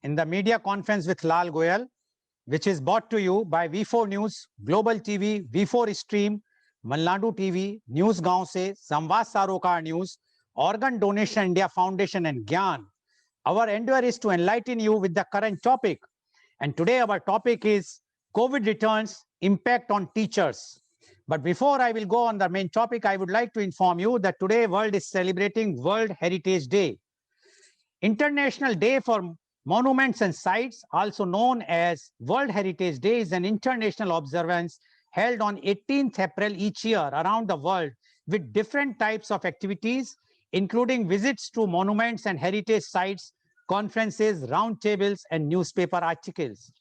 in the media conference with Lal Goyal, which is brought to you by V4 News, Global TV, V4 Stream, Malnadu TV, News Gaon Se, Samvad Sarokar News, Organ Donation India Foundation and Gyan. Our endeavor is to enlighten you with the current topic. And today our topic is COVID returns, impact on teachers. But before I will go on the main topic, I would like to inform you that today world is celebrating World Heritage Day. International Day for Monuments and Sites, also known as World Heritage Day, is an international observance held on 18th April each year around the world with different types of activities, including visits to monuments and heritage sites, conferences, roundtables, and newspaper articles.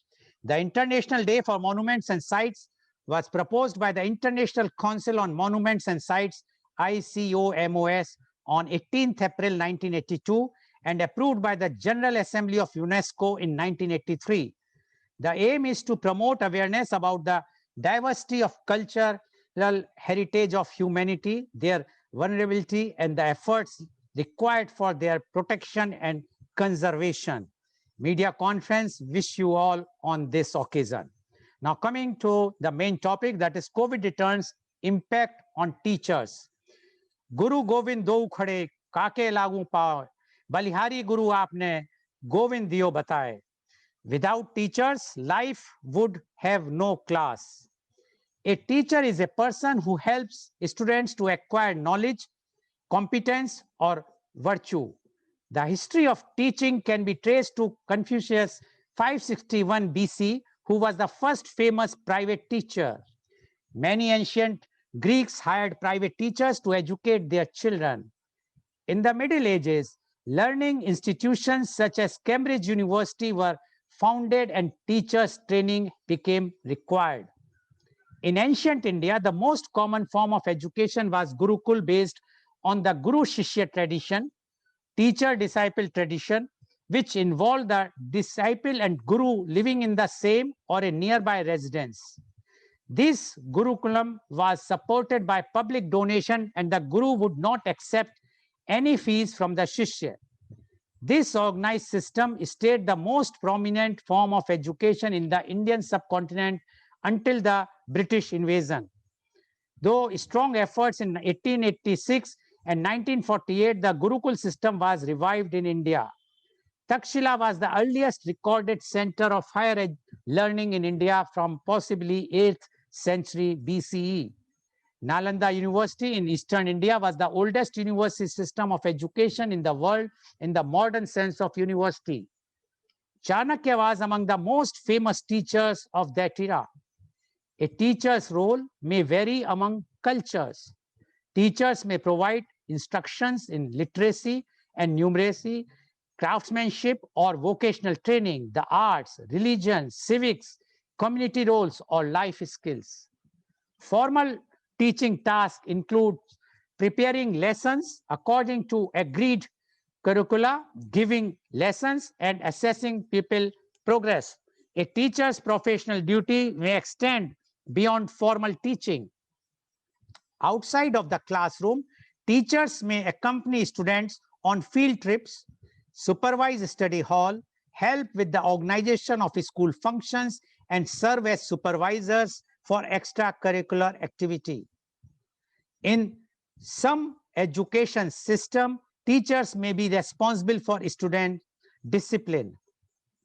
The International Day for Monuments and Sites was proposed by the International Council on Monuments and Sites, ICOMOS, on 18th April 1982 and approved by the General Assembly of UNESCO in 1983. The aim is to promote awareness about the diversity of cultural heritage of humanity, their vulnerability, and the efforts required for their protection and conservation. Media conference wish you all on this occasion. Now coming to the main topic, that is COVID returns, impact on teachers. Guru Govind do khade kaake lagu pawe, बलिहारी गुरु आपने गोविंद दियो बताए. Without teachers, life would have no class. A teacher is a person who helps students to acquire knowledge, competence, or virtue. The history of teaching can be traced to Confucius 561 BC, who was the first famous private teacher. Many ancient Greeks hired private teachers to educate their children. In the Middle Ages, learning institutions such as Cambridge University were founded and teachers' training became required. In ancient India, the most common form of education was Gurukul, based on the Guru-Shishya tradition, teacher-disciple tradition, which involved the disciple and Guru living in the same or a nearby residence. This Gurukulam was supported by public donation and the Guru would not accept any fees from the Shishya. This organized system stayed the most prominent form of education in the Indian subcontinent until the British invasion. Though strong efforts in 1886 and 1948, the Gurukul system was revived in India. Takshila was the earliest recorded center of higher learning in India from possibly 8th century BCE. Nalanda University in Eastern India was the oldest university system of education in the world in the modern sense of university. Chanakya was among the most famous teachers of that era. A teacher's role may vary among cultures. Teachers may provide instructions in literacy and numeracy, craftsmanship or vocational training, the arts, religion, civics, community roles, or life skills. Formal teaching tasks include preparing lessons according to agreed curricula, giving lessons, and assessing pupil progress. A teacher's professional duty may extend beyond formal teaching. Outside of the classroom, teachers may accompany students on field trips, supervise study hall, help with the organization of school functions, and serve as supervisors for extracurricular activity. In some education system, teachers may be responsible for student discipline.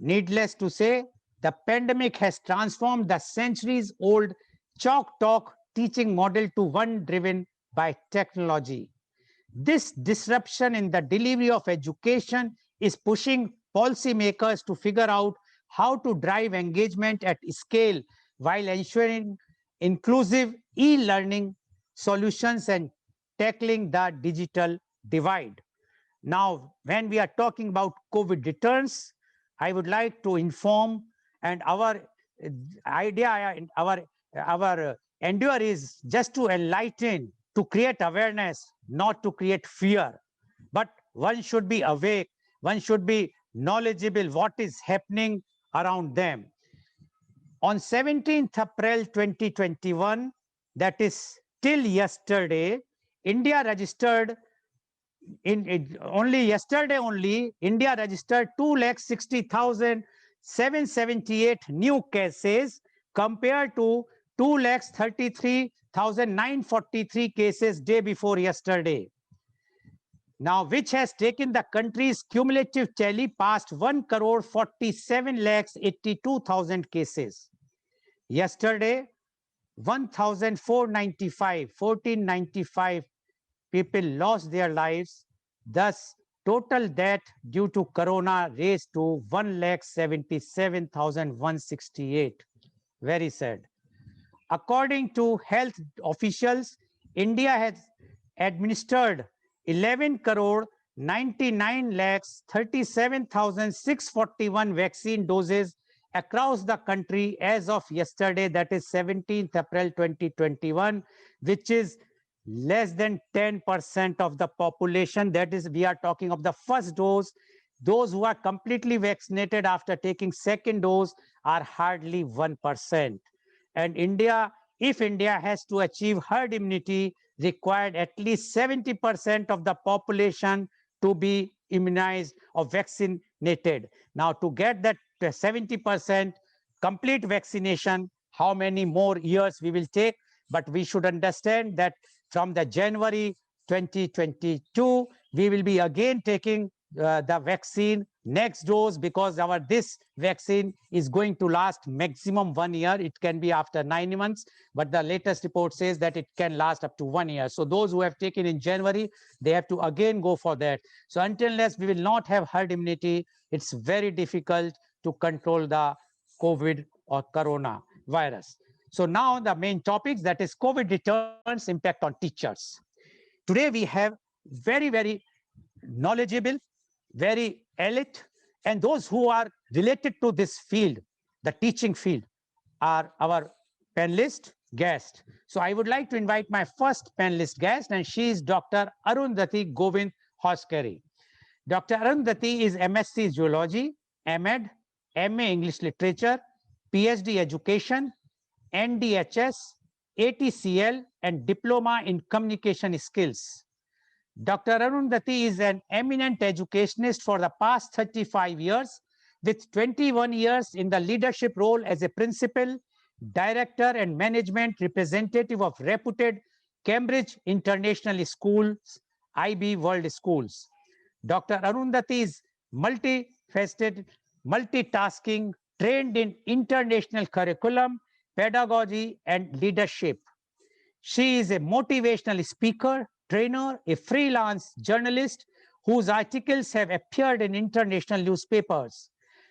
Needless to say, the pandemic has transformed the centuries-old chalk talk teaching model to one driven by technology. This disruption in the delivery of education is pushing policymakers to figure out how to drive engagement at scale while ensuring inclusive e-learning solutions and tackling the digital divide. Now, when we are talking about COVID returns, I would like to inform, and our idea, our endeavor is just to enlighten, to create awareness, not to create fear. But one should be awake, one should be knowledgeable what is happening around them. On 17th April 2021, that is till yesterday, India registered only yesterday only, India registered 2,60,778 new cases compared to 2,33,943 cases day before yesterday. Now, which has taken the country's cumulative tally past 1,47,82,000 cases. Yesterday, 1,495 people lost their lives. Thus, total death due to corona raised to 1,77,168. Very sad. According to health officials, India has administered 11 crore 99 lakhs 37,641 vaccine doses across the country as of yesterday, that is 17th April 2021, which is less than 10% of the population. That is, we are talking of the first dose. Those who are completely vaccinated after taking second dose are hardly 1%. And India, if India has to achieve herd immunity, required at least 70% of the population to be immunized or vaccinated. Now, to get that 70% complete vaccination, how many more years we will take? But we should understand that from the January 2022, we will be again taking the vaccine next dose, because this vaccine is going to last maximum 1 year. It can be after 9 months, but the latest report says that it can last up to 1 year. So those who have taken in January, they have to again go for that. So until unless we will not have herd immunity, it's very difficult to control the COVID or corona virus. So now the main topics, that is COVID returns impact on teachers. Today we have very knowledgeable, very elite, and those who are related to this field, the teaching field, are our panelist guest. So I would like to invite my first panelist guest, and she is Dr. Arundhati Govind Hoskeri. Dr. Arundhati is MSc Zoology, MEd, MA English Literature, PhD Education, NDHS, ATCL, and Diploma in Communication Skills. Dr. Arundhati is an eminent educationist for the past 35 years, with 21 years in the leadership role as a principal, director, and management representative of reputed Cambridge International Schools, IB World Schools. Dr. Arundhati is multifaceted, multitasking, trained in international curriculum, pedagogy, and leadership. She is a motivational speaker, trainer, a freelance journalist whose articles have appeared in international newspapers.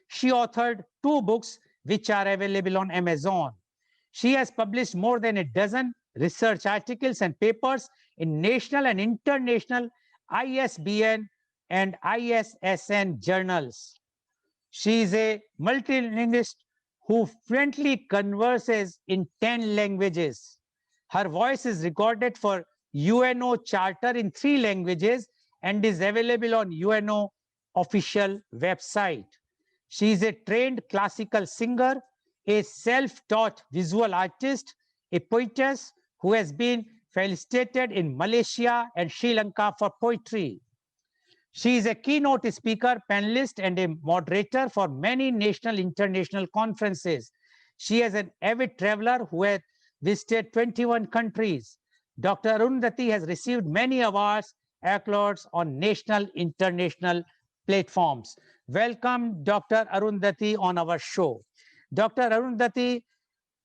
She authored 2 books which are available on Amazon. She has published more than a dozen research articles and papers in national and international ISBN and ISSN journals. She is a multilingualist who fluently converses in 10 languages. Her voice is recorded for UNO Charter in 3 languages and is available on UNO official website. She is a trained classical singer, a self-taught visual artist, a poetess who has been felicitated in Malaysia and Sri Lanka for poetry. She is a keynote speaker, panelist, and a moderator for many national international conferences. She is an avid traveler who has visited 21 countries. Dr. Arundhati has received many awards, accolades on national, international platforms. Welcome, Dr. Arundhati, on our show. Dr. Arundhati,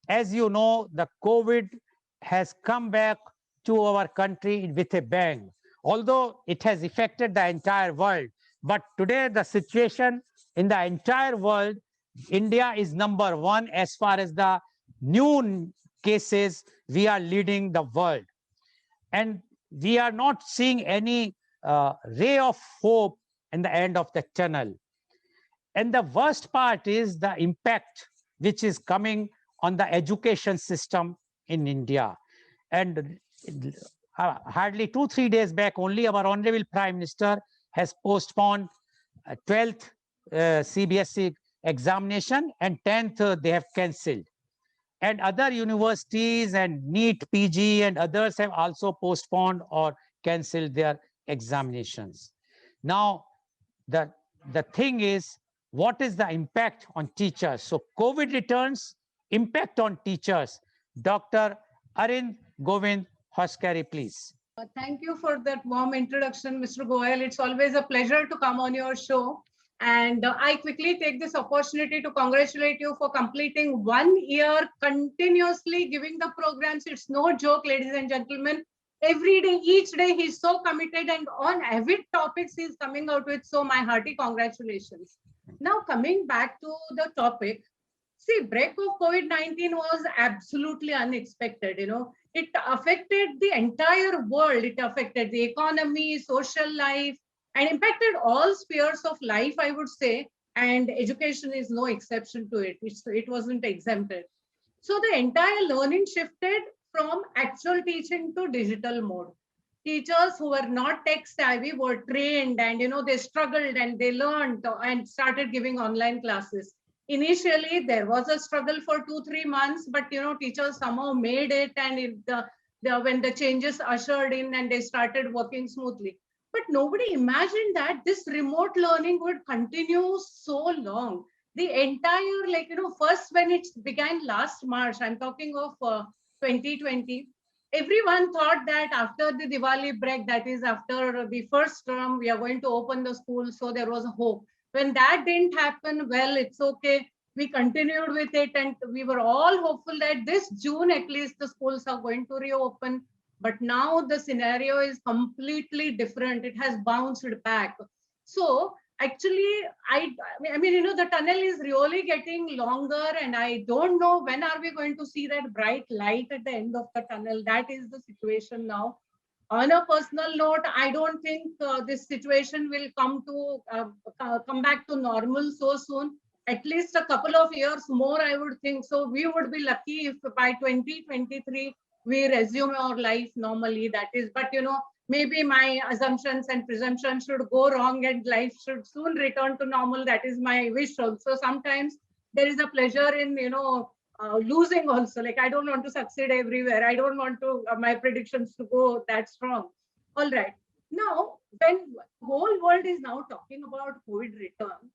as you know, the COVID has come back to our country with a bang. Although it has affected the entire world, but today the situation in the entire world, India is number 1 as far as the new cases. We are leading the world, and we are not seeing any ray of hope in the end of the tunnel. And the worst part is the impact which is coming on the education system in India. And hardly 2-3 days back only, our Honorable Prime Minister has postponed 12th CBSE examination, and 10th they have cancelled. And other universities and NEET PG and others have also postponed or cancelled their examinations. Now, the thing is, what is the impact on teachers? So COVID returns, impact on teachers. Dr. Arind Govind Hoskari, please. Thank you for that warm introduction, Mr. Goyal. It's always a pleasure to come on your show. And I quickly take this opportunity to congratulate you for completing 1 year continuously giving the programs. It's no joke, ladies and gentlemen. Every day, each day, he's so committed and on avid topics he's coming out with. So my hearty congratulations. Now coming back to the topic, see, break of COVID-19 was absolutely unexpected. It affected the entire world. It affected the economy, social life, and impacted all spheres of life, I would say. And education is no exception to it. It wasn't exempted. So the entire learning shifted from actual teaching to digital mode. Teachers who were not tech savvy were trained, and they struggled and they learned and started giving online classes. Initially there was a struggle for 2-3 months, but teachers somehow made it, and when the changes ushered in and they started working smoothly. But nobody imagined that this remote learning would continue so long. The entire, first when it began last March, I'm talking of 2020, everyone thought that after the Diwali break, that is after the first term, we are going to open the school. So there was a hope. When that didn't happen, well, it's okay. We continued with it, and we were all hopeful that this June at least the schools are going to reopen. But now the scenario is completely different. It has bounced back. So actually, I mean, the tunnel is really getting longer, and I don't know when are we going to see that bright light at the end of the tunnel. That is the situation now. On a personal note, I don't think this situation will come back to normal so soon. At least a couple of years more, I would think. So we would be lucky if by 2023 we resume our life normally. That is, but maybe my assumptions and presumptions should go wrong and life should soon return to normal. That is my wish also. Sometimes there is a pleasure in losing also. Like, I don't want to succeed everywhere. I don't want to my predictions to go that strong. All right. Now, when whole world is now talking about COVID return,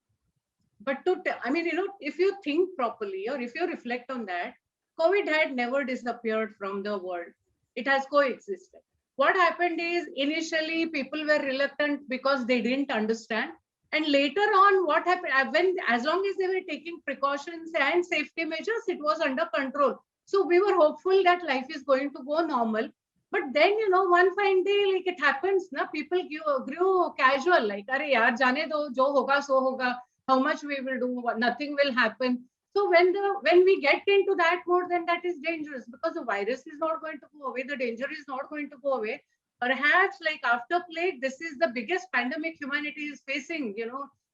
but if you think properly or if you reflect on that, COVID had never disappeared from the world. It has coexisted. What happened is initially people were reluctant because they didn't understand. And later on, what happened, as long as they were taking precautions and safety measures, it was under control. So we were hopeful that life is going to go normal. But then, one fine day, like it happens, people grew casual, like, "Arey yaar, jane do, jo hoga, so hoga. How much we will do, nothing will happen." So when we get into that mode, then that is dangerous, because the virus is not going to go away. The danger is not going to go away. Perhaps like after plague, this is the biggest pandemic humanity is facing,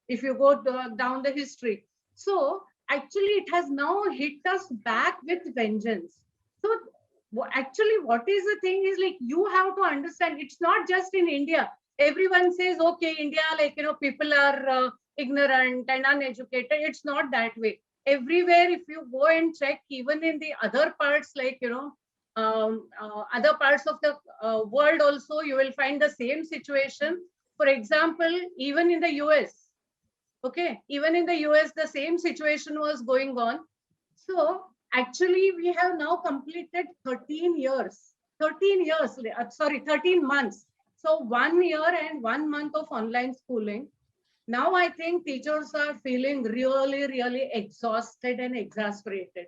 if you go down the history. So actually it has now hit us back with vengeance. So actually what is the thing is, like, you have to understand, it's not just in India. Everyone says, okay, India, people are ignorant and uneducated. It's not that way. Everywhere, if you go and check, even in the other parts, like, other parts of the world also, you will find the same situation. For example, even in the US, okay, even in the US, the same situation was going on. So actually, we have now completed 13 years, 13 years, 13 months. So 1 year and 1 month of online schooling. Now I think teachers are feeling really, really exhausted and exasperated.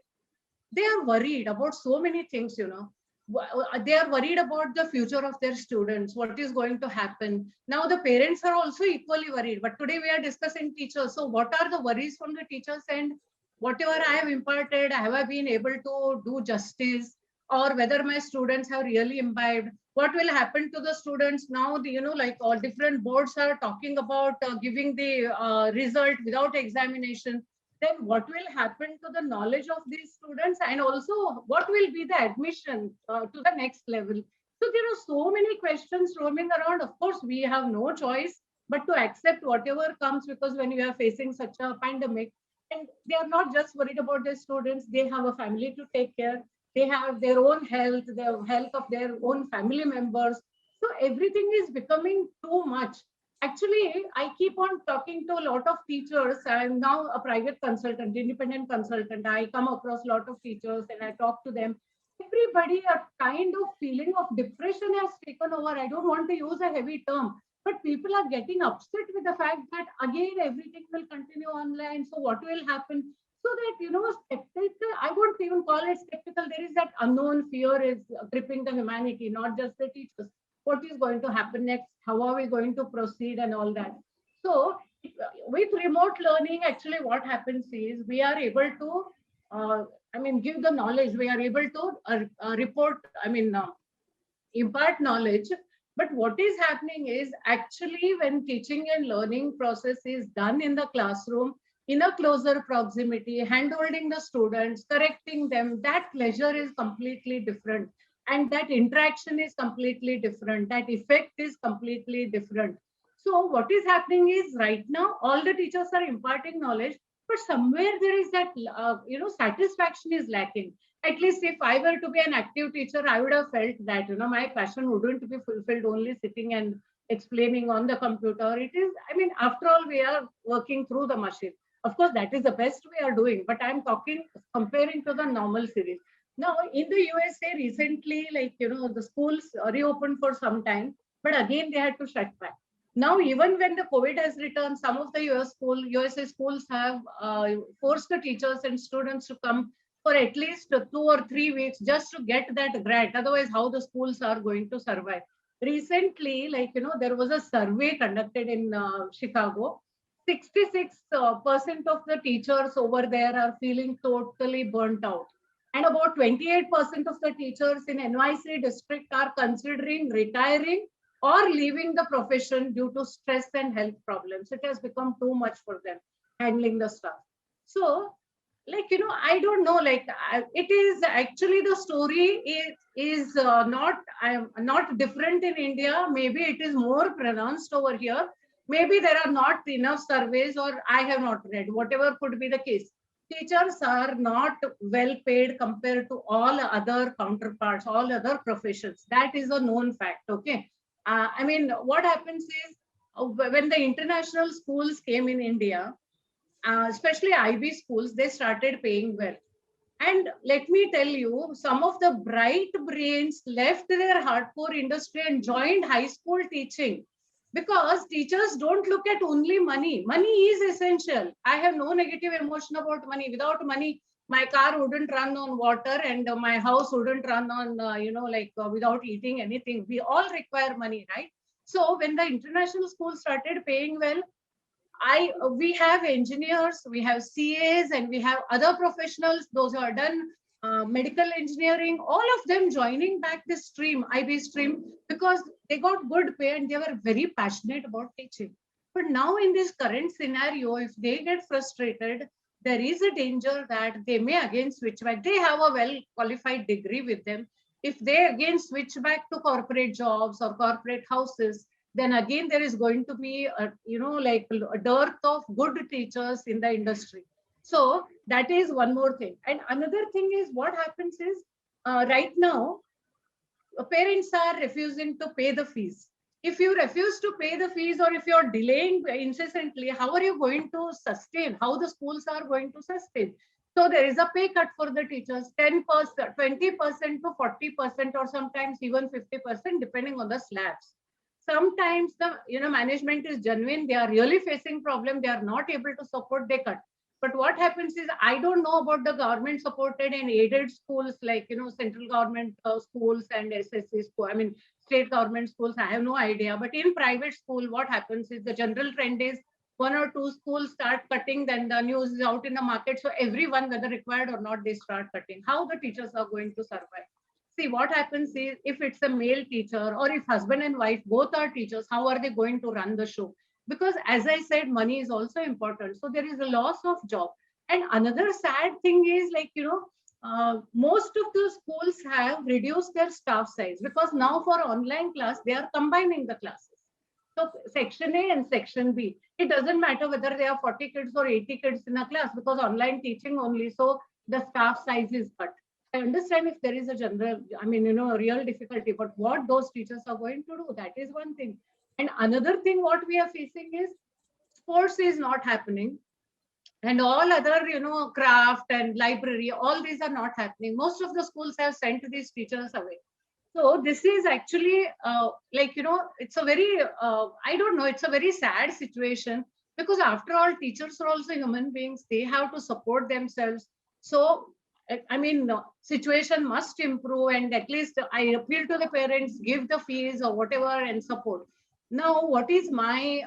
They are worried about so many things. They are worried about the future of their students, what is going to happen. Now the parents are also equally worried, but today we are discussing teachers. So what are the worries from the teachers, and whatever I have imparted, have I been able to do justice, or whether my students have really imbibed? What will happen to the students now? Like all different boards are talking about giving the result without examination. Then what will happen to the knowledge of these students, and also what will be the admission to the next level? So there are so many questions roaming around. Of course, we have no choice but to accept whatever comes, because when you are facing such a pandemic, and they are not just worried about their students, they have a family to take care. They have their own health, the health of their own family members. So So everything is becoming too much. Actually, I keep on talking to a lot of teachers. I'm now a private consultant, independent consultant. I come across a lot of teachers and I talk to them. Everybody, a kind of feeling of depression has taken over. I don't want to use a heavy term, but people are getting upset with the fact that again everything will continue online. So what will happen? So that, skeptical, I won't even call it skeptical. There is that unknown fear is gripping the humanity, not just the teachers. What is going to happen next? How are we going to proceed and all that? So with remote learning, actually what happens is we are able to, give the knowledge. We are able to report, impart knowledge. But what is happening is actually when teaching and learning process is done in the classroom, in a closer proximity, hand-holding the students, correcting them, that pleasure is completely different. And that interaction is completely different. That effect is completely different. So what is happening is right now, all the teachers are imparting knowledge, but somewhere there is that, satisfaction is lacking. At least if I were to be an active teacher, I would have felt that, my passion wouldn't be fulfilled only sitting and explaining on the computer. It is, after all, we are working through the machine. Of course, that is the best we are doing, but I'm comparing to the normal series. Now, in the USA recently, the schools reopened for some time, but again, they had to shut back. Now, even when the COVID has returned, some of the USA schools have forced the teachers and students to come for at least 2 or 3 weeks just to get that grant. Otherwise, how the schools are going to survive? Recently, there was a survey conducted in Chicago. 66% of the teachers over there are feeling totally burnt out. And about 28% of the teachers in NYC district are considering retiring or leaving the profession due to stress and health problems. It has become too much for them handling the stuff. So, I don't know, it is actually the story is not different in India. Maybe it is more pronounced over here. Maybe there are not enough surveys or I have not read, whatever could be the case. Teachers are not well paid compared to all other counterparts, all other professions. That is a known fact, okay? What happens is when the international schools came in India, especially IB schools, they started paying well. And let me tell you, some of the bright brains left their hardcore industry and joined high school teaching because teachers don't look at only money. Money is essential. I have no negative emotion about money. Without money, my car wouldn't run on water and my house wouldn't run on, without eating anything. We all require money, right? So when the international schools started paying well, we have engineers, we have CAs, and we have other professionals, those who are done medical engineering, all of them joining back this stream, IB stream, because they got good pay and they were very passionate about teaching. But now in this current scenario, if they get frustrated, there is a danger that they may again switch back. They have a well-qualified degree with them. If they again switch back to corporate jobs or corporate houses, then again there is going to be a dearth of good teachers in the industry. So that is one more thing. And another thing is what happens is right now parents are refusing to pay the fees. If you refuse to pay the fees or if you're delaying incessantly, how are you going to sustain? How the schools are going to sustain? So there is a pay cut for the teachers, 10%, 20% to 40%, or sometimes even 50%, depending on the slabs. Sometimes the management is genuine. They are really facing problem. They are not able to support, they cut. But what happens is, I don't know about the government supported and aided schools like, central government schools and SSC school, state government schools. I have no idea. But in private school, what happens is the general trend is 1 or 2 schools start cutting, then the news is out in the market. So everyone, whether required or not, they start cutting. How the teachers are going to survive? See, what happens is if it's a male teacher or if husband and wife both are teachers, how are they going to run the show? Because as I said, money is also important. So there is a loss of job. And another sad thing is most of the schools have reduced their staff size because now for online class, they are combining the classes. So section A and section B, it doesn't matter whether they are 40 kids or 80 kids in a class because online teaching only. So the staff size is cut. I understand if there is a general, a real difficulty, but what those teachers are going to do, that is one thing. And another thing, what we are facing is sports is not happening, and all other, craft and library, all these are not happening. Most of the schools have sent these teachers away. So this is actually it's a very, I don't know, it's a very sad situation, because after all, teachers are also human beings. They have to support themselves. So, situation must improve, and at least I appeal to the parents, give the fees or whatever and support. Now, what is my,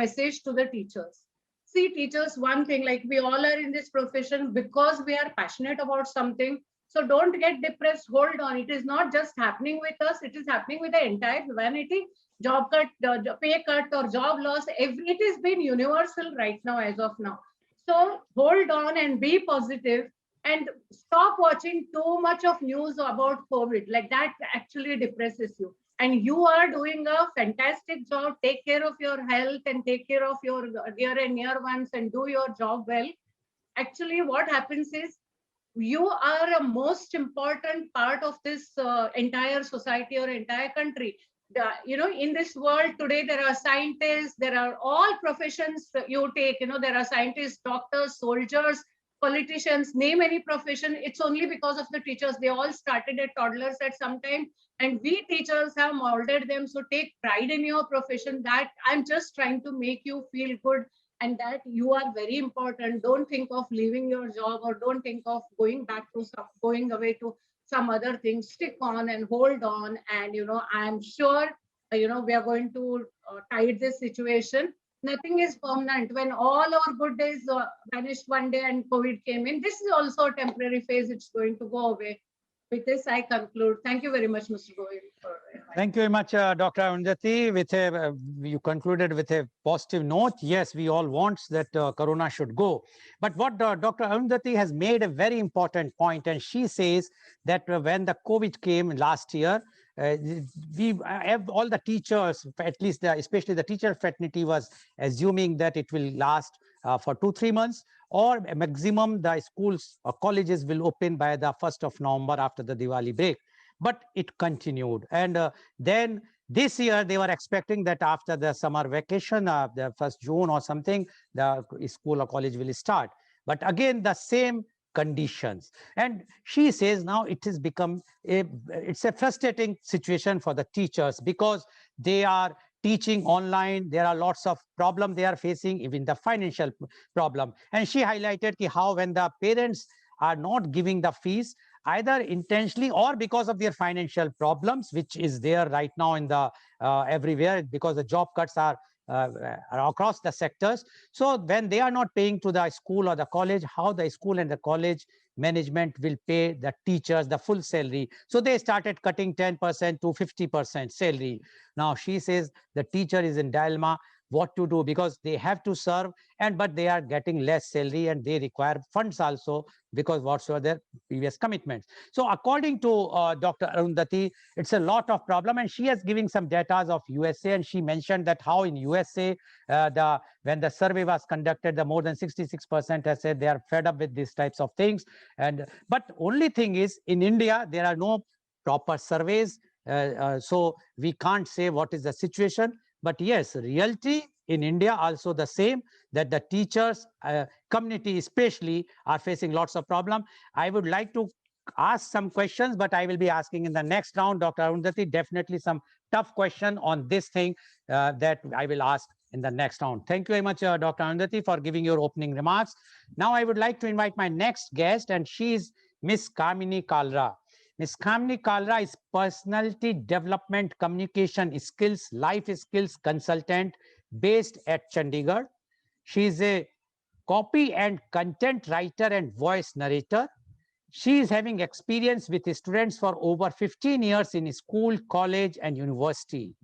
message to the teachers? See, teachers, one thing, like we all are in this profession because we are passionate about something. So don't get depressed. Hold on. It is not just happening with us. It is happening with the entire humanity. Job cut, pay cut, or job loss. It has been universal right now, as of now. So hold on and be positive, and stop watching too much of news about COVID. Like that actually depresses you. And you are doing a fantastic job. Take care of your health and take care of your dear and near ones, and do your job well. Actually, what happens is, you are a most important part of this entire society or entire country. In this world today, there are scientists, there are all professions you take, there are scientists, doctors, soldiers, politicians, name any profession. It's only because of the teachers. They all started at toddlers at some time, and we teachers have molded them. So take pride in your profession. That I'm just trying to make you feel good, and that you are very important. Don't think of leaving your job, or don't think of going away to some other thing. Stick on and hold on, and I'm sure we are going to tide this situation. Nothing is permanent. When all our good days vanished one day and COVID came in, this is also a temporary phase. It's going to go away. With this, I conclude. Thank you very much, Mr. Goyal. Thank you very much, Dr. Arundhati. You concluded with a positive note. Yes, we all want that Corona should go. But what Dr. Arundhati has made a very important point, and she says that when the COVID came last year, we have all the teachers, at least especially the teacher fraternity, was assuming that it will last for 2-3 months, or maximum the schools or colleges will open by the 1st of November after the Diwali break. But it continued. And then this year, they were expecting that after the summer vacation, the 1st June or something, the school or college will start. But again, the same conditions. And she says now it has become it's a frustrating situation for the teachers, because they are teaching online. There are lots of problems they are facing, even the financial problem. And she highlighted how when the parents are not giving the fees, either intentionally or because of their financial problems, which is there right now in the everywhere, because the job cuts are across the sectors. So when they are not paying to the school or the college, how the school and the college management will pay the teachers the full salary? So they started cutting 10% to 50% salary. Now she says the teacher is in dilemma what to do, because they have to serve, but they are getting less salary, and they require funds also, because whatsoever their previous commitments. So according to Dr. Arundhati, it's a lot of problem, and she has given some data of USA, and she mentioned that how in USA, when the survey was conducted, the more than 66% has said they are fed up with these types of things. But only thing is, in India, there are no proper surveys, so we can't say what is the situation. But yes, reality in India also the same, that the teachers community especially are facing lots of problem. I would like to ask some questions, but I will be asking in the next round, Dr. Arundhati, definitely some tough question on this thing that I will ask in the next round. Thank you very much, Dr. Arundhati, for giving your opening remarks. Now I would like to invite my next guest, and she is Miss Kamini Kalra. Ms. Kamini Kalra is Personality Development Communication Skills, Life Skills Consultant based at Chandigarh. She is a copy and content writer and voice narrator. She is having experience with students for over 15 years in school, college, and university.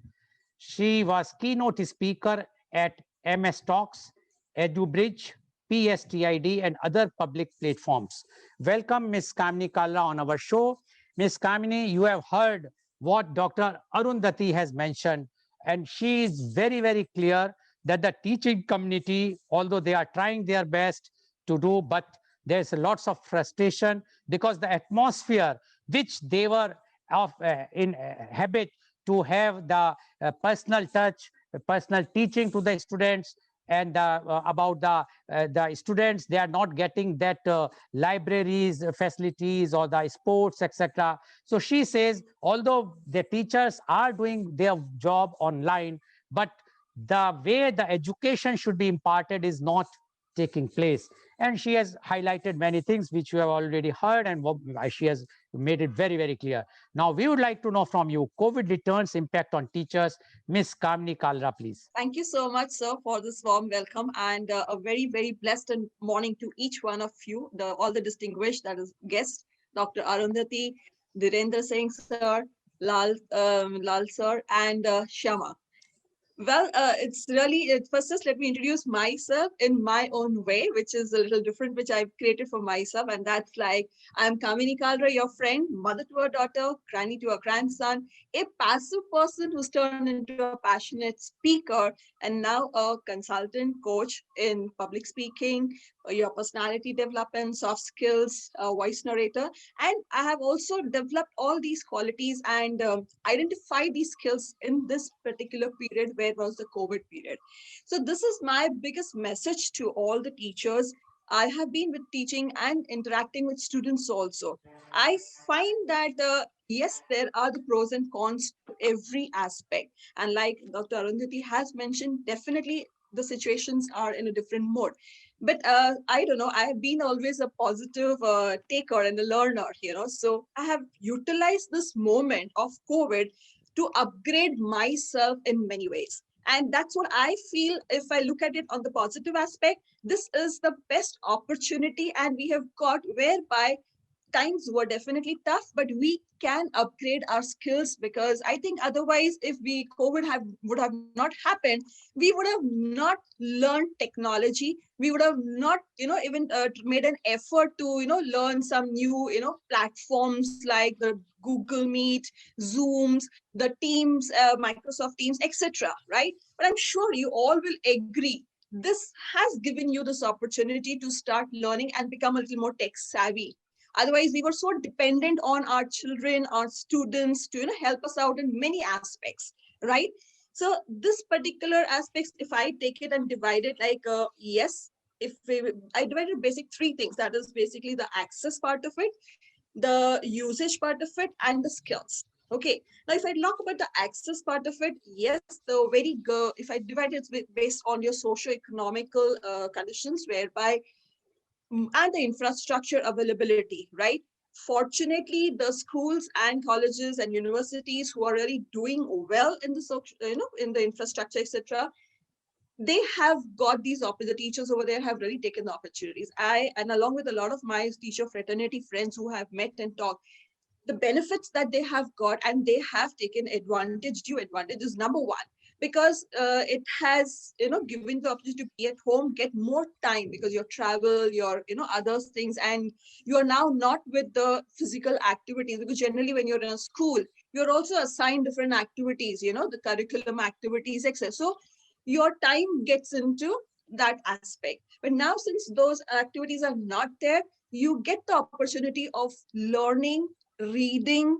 She was keynote speaker at MS Talks, EduBridge, PSTID, and other public platforms. Welcome, Ms. Kamini Kalra, on our show. Ms. Kamini, you have heard what Dr. Arundhati has mentioned, and she is very, very clear that the teaching community, although they are trying their best to do, but there's lots of frustration because the atmosphere which they were in habit to have the personal touch, personal teaching to the students, and about the students, they are not getting that libraries facilities or the sports, etc. So she says, although the teachers are doing their job online, but the way the education should be imparted is not taking place. And she has highlighted many things which you have already heard, and she has made it very, very clear. Now, we would like to know from you, COVID returns impact on teachers. Miss Kamini Kalra, please. Thank you so much, sir, for this warm welcome and a very, very blessed morning to each one of you, all the distinguished that is guests, Dr. Arundhati, Dhirendra Singh, sir, Lal, sir, and Shama. Well, it's really, first just let me introduce myself in my own way, which is a little different, which I've created for myself. And that's like, I'm Kamini Kalra, your friend, mother to a daughter, granny to a grandson, a passive person who's turned into a passionate speaker, and now a consultant coach in public speaking, your personality development, soft skills, voice narrator. And I have also developed all these qualities and identified these skills in this particular period where was the COVID period. So this is my biggest message to all the teachers. I have been with teaching and interacting with students also. I find that, yes, there are the pros and cons to every aspect. And like Dr. Arundhati has mentioned, definitely the situations are in a different mode. But I don't know, I have been always a positive taker and a learner, so I have utilized this moment of COVID to upgrade myself in many ways. And that's what I feel. If I look at it on the positive aspect, this is the best opportunity and we have got whereby times were definitely tough, but we can upgrade our skills, because I think otherwise, if COVID would have not happened, we would have not learned technology. We would have not, even made an effort to, learn some new, platforms like the Google Meet, Zooms, the Teams, Microsoft Teams, etc. Right? But I'm sure you all will agree. This has given you this opportunity to start learning and become a little more tech savvy. Otherwise, we were so dependent on our children, our students to help us out in many aspects, right? So this particular aspects, if I take it and divide it like, yes, I divided basic three things. That is basically the access part of it, the usage part of it, and the skills. Okay, now if I talk about the access part of it, yes, if I divide it based on your socio-economical conditions, whereby and the infrastructure availability, right? Fortunately, the schools and colleges and universities who are really doing well in the in the infrastructure, etc., they have got these the teachers over there have really taken the opportunities. And along with a lot of my teacher fraternity friends who have met and talked, the benefits that they have got and they have taken due advantage is number one, because it has given the opportunity to be at home, get more time because your travel, your other things, and you are now not with the physical activities, because generally when you're in a school you're also assigned different activities, the curriculum activities, etc. So your time gets into that aspect. But now since those activities are not there, you get the opportunity of learning, reading,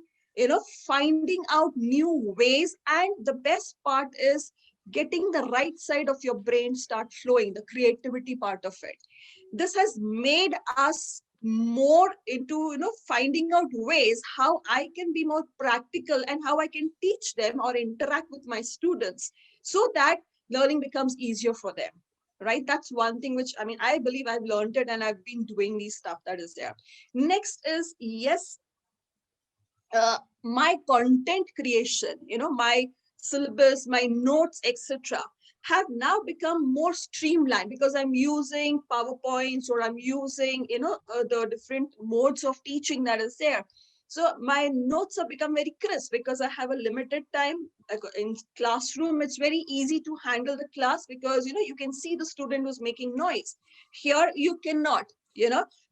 finding out new ways. And the best part is getting the right side of your brain start flowing, the creativity part of it. This has made us more into, finding out ways how I can be more practical and how I can teach them or interact with my students so that learning becomes easier for them. Right? That's one thing which, I believe I've learned it and I've been doing these stuff that is there. Next is, yes, my content creation, my syllabus, my notes, etc., have now become more streamlined because I'm using PowerPoints or I'm using, the different modes of teaching that is there. So my notes have become very crisp because I have a limited time. In classroom, it's very easy to handle the class because, you can see the student who's making noise. Here, you cannot,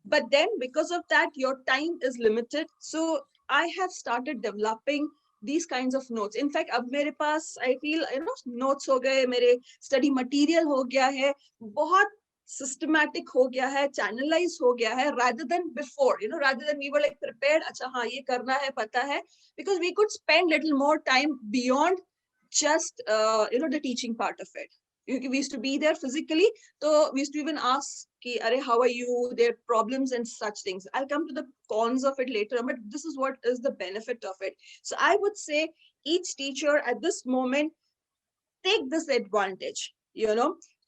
but then because of that, your time is limited. So I have started developing these kinds of notes. In fact, अब मेरे पास I feel notes हो गए, मेरे study material हो गया है, बहुत systematic ho gaya hai, channelized ho gaya hai, rather than before, rather than we were like prepared, acha haan ye karna hai, pata hai, because we could spend little more time beyond just the teaching part of it. We used to be there physically, so we used to even ask ki, Are, how are you, their problems and such things. I'll come to the cons of it later, but this is what is the benefit of it. So I would say each teacher at this moment, take this advantage.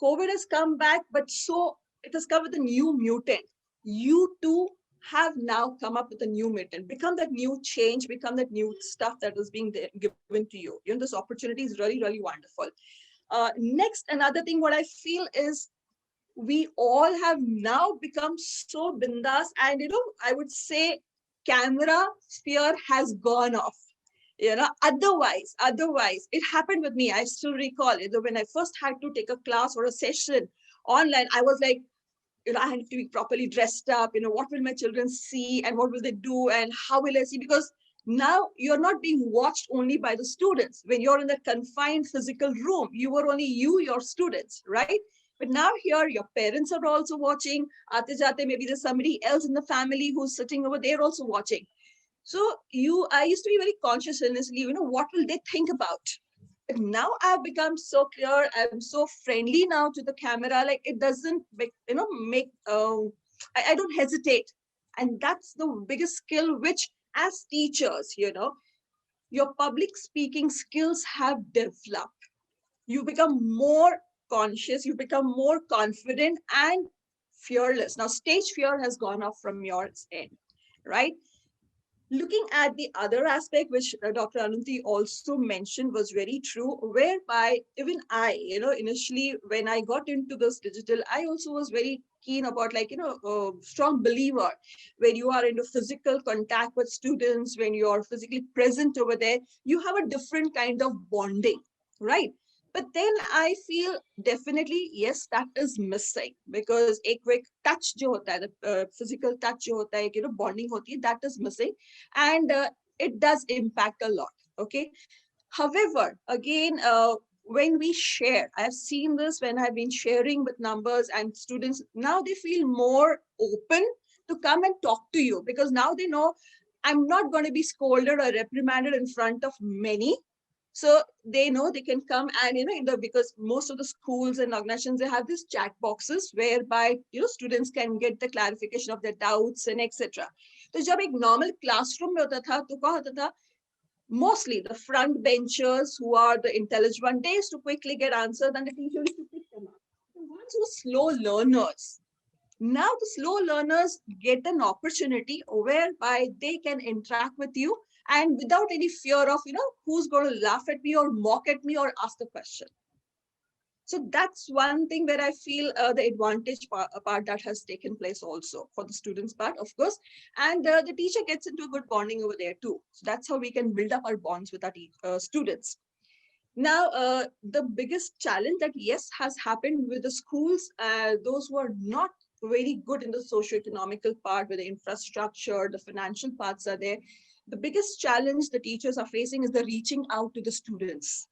COVID has come back, but so it has come with a new mutant. You too have now come up with a new mutant, become that new change, become that new stuff that is being given to you. This opportunity is really, really wonderful. Next, another thing what I feel is we all have now become so bindas, and I would say camera fear has gone off. Otherwise it happened with me. I still recall when I first had to take a class or a session online, I was like, I had to be properly dressed up, what will my children see and what will they do and how will I see? Because now you're not being watched only by the students. When you're in that confined physical room, you were only your students, right? But now here, your parents are also watching. Aate jate, maybe there's somebody else in the family who's sitting over there also watching. So I used to be very conscious initially, what will they think about? But now I've become so clear. I'm so friendly now to the camera. Like it doesn't make, I don't hesitate. And that's the biggest skill, which as teachers, your public speaking skills have developed. You become more conscious, you become more confident and fearless. Now, stage fear has gone off from your end, right? Looking at the other aspect, which Dr. Arundhati also mentioned, was very true, whereby even I, initially when I got into this digital, I also was very keen about a strong believer when you are into physical contact with students, when you're physically present over there, you have a different kind of bonding, right? But then I feel definitely, yes, that is missing, because a quick touch jo hota hai, the physical touch jo hota hai, bonding hoti hai, that is missing. And it does impact a lot. Okay. However, again, when we share, I've seen this when I've been sharing with numbers and students, now they feel more open to come and talk to you, because now they know I'm not going to be scolded or reprimanded in front of many. So they know they can come and, because most of the schools and organizations, they have these chat boxes whereby, students can get the clarification of their doubts and etc. So जब एक normal classroom में होता था, तो क्या होता था? Mostly the front benchers, who are the intelligent ones, they used to quickly get answers and the teacher used to pick them up. The ones who are slow learners, now the slow learners get an opportunity whereby they can interact with you and without any fear of, who's going to laugh at me or mock at me or ask a question. So that's one thing where I feel the advantage part that has taken place also for the students part, of course. And the teacher gets into a good bonding over there too. So that's how we can build up our bonds with our students. Now, the biggest challenge that, yes, has happened with the schools, those who are not very good in the socio-economical part, where the infrastructure, the financial parts are there. The biggest challenge the teachers are facing is the reaching out to the students,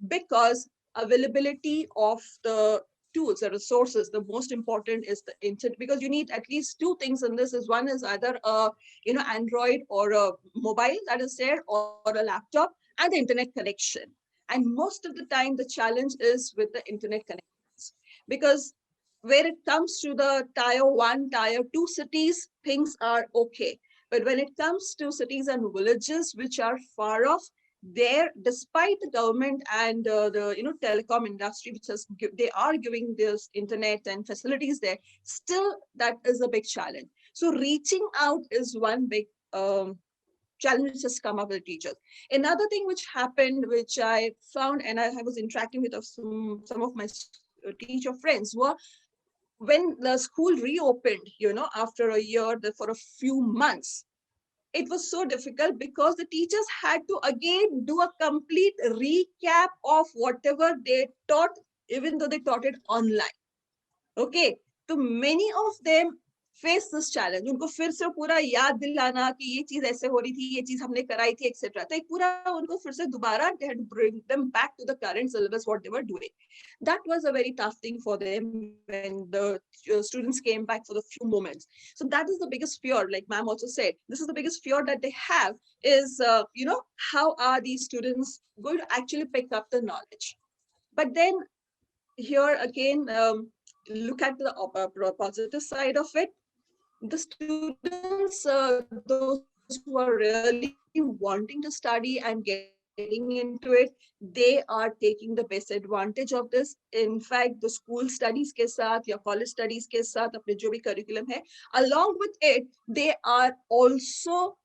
because availability of the tools, the resources, the most important is the internet, because you need at least two things in this. Is one is either a Android or a mobile that is there, or a laptop, and the internet connection. And most of the time the challenge is with the internet connections, because where it comes to the tier 1, tier 2 cities, things are okay. But when it comes to cities and villages which are far off, there, despite the government and the telecom industry, which is they are giving this internet and facilities there, still that is a big challenge. So reaching out is one big challenge which has come up with teachers. Another thing which happened, which I found, and I was interacting with some of my teacher friends, were when the school reopened, after a year, for a few months, it was so difficult because the teachers had to again do a complete recap of whatever they taught, even though they taught it online. Okay, so many of them face this challenge, उनको फिर से पूरा याद दिलाना कि ये चीज ऐसे हो रही थी, ये चीज हमने कराई थी, एक्सेट्रा, तो एक पूरा उनको फिर से दोबारा bring them back to the current syllabus what they were doing. That was a very tough thing for them when the students came back for the few moments. So that is the biggest fear, like ma'am also said, this is the biggest fear that they have is, how are these students going to actually pick up the knowledge. But then here again, look at the positive side of it. The students, those who are really wanting to study and getting into it, they are taking the best advantage of this. In fact, the school studies ke saath ya college studies ke saath apne jo bhi curriculum hai, along with it, they are also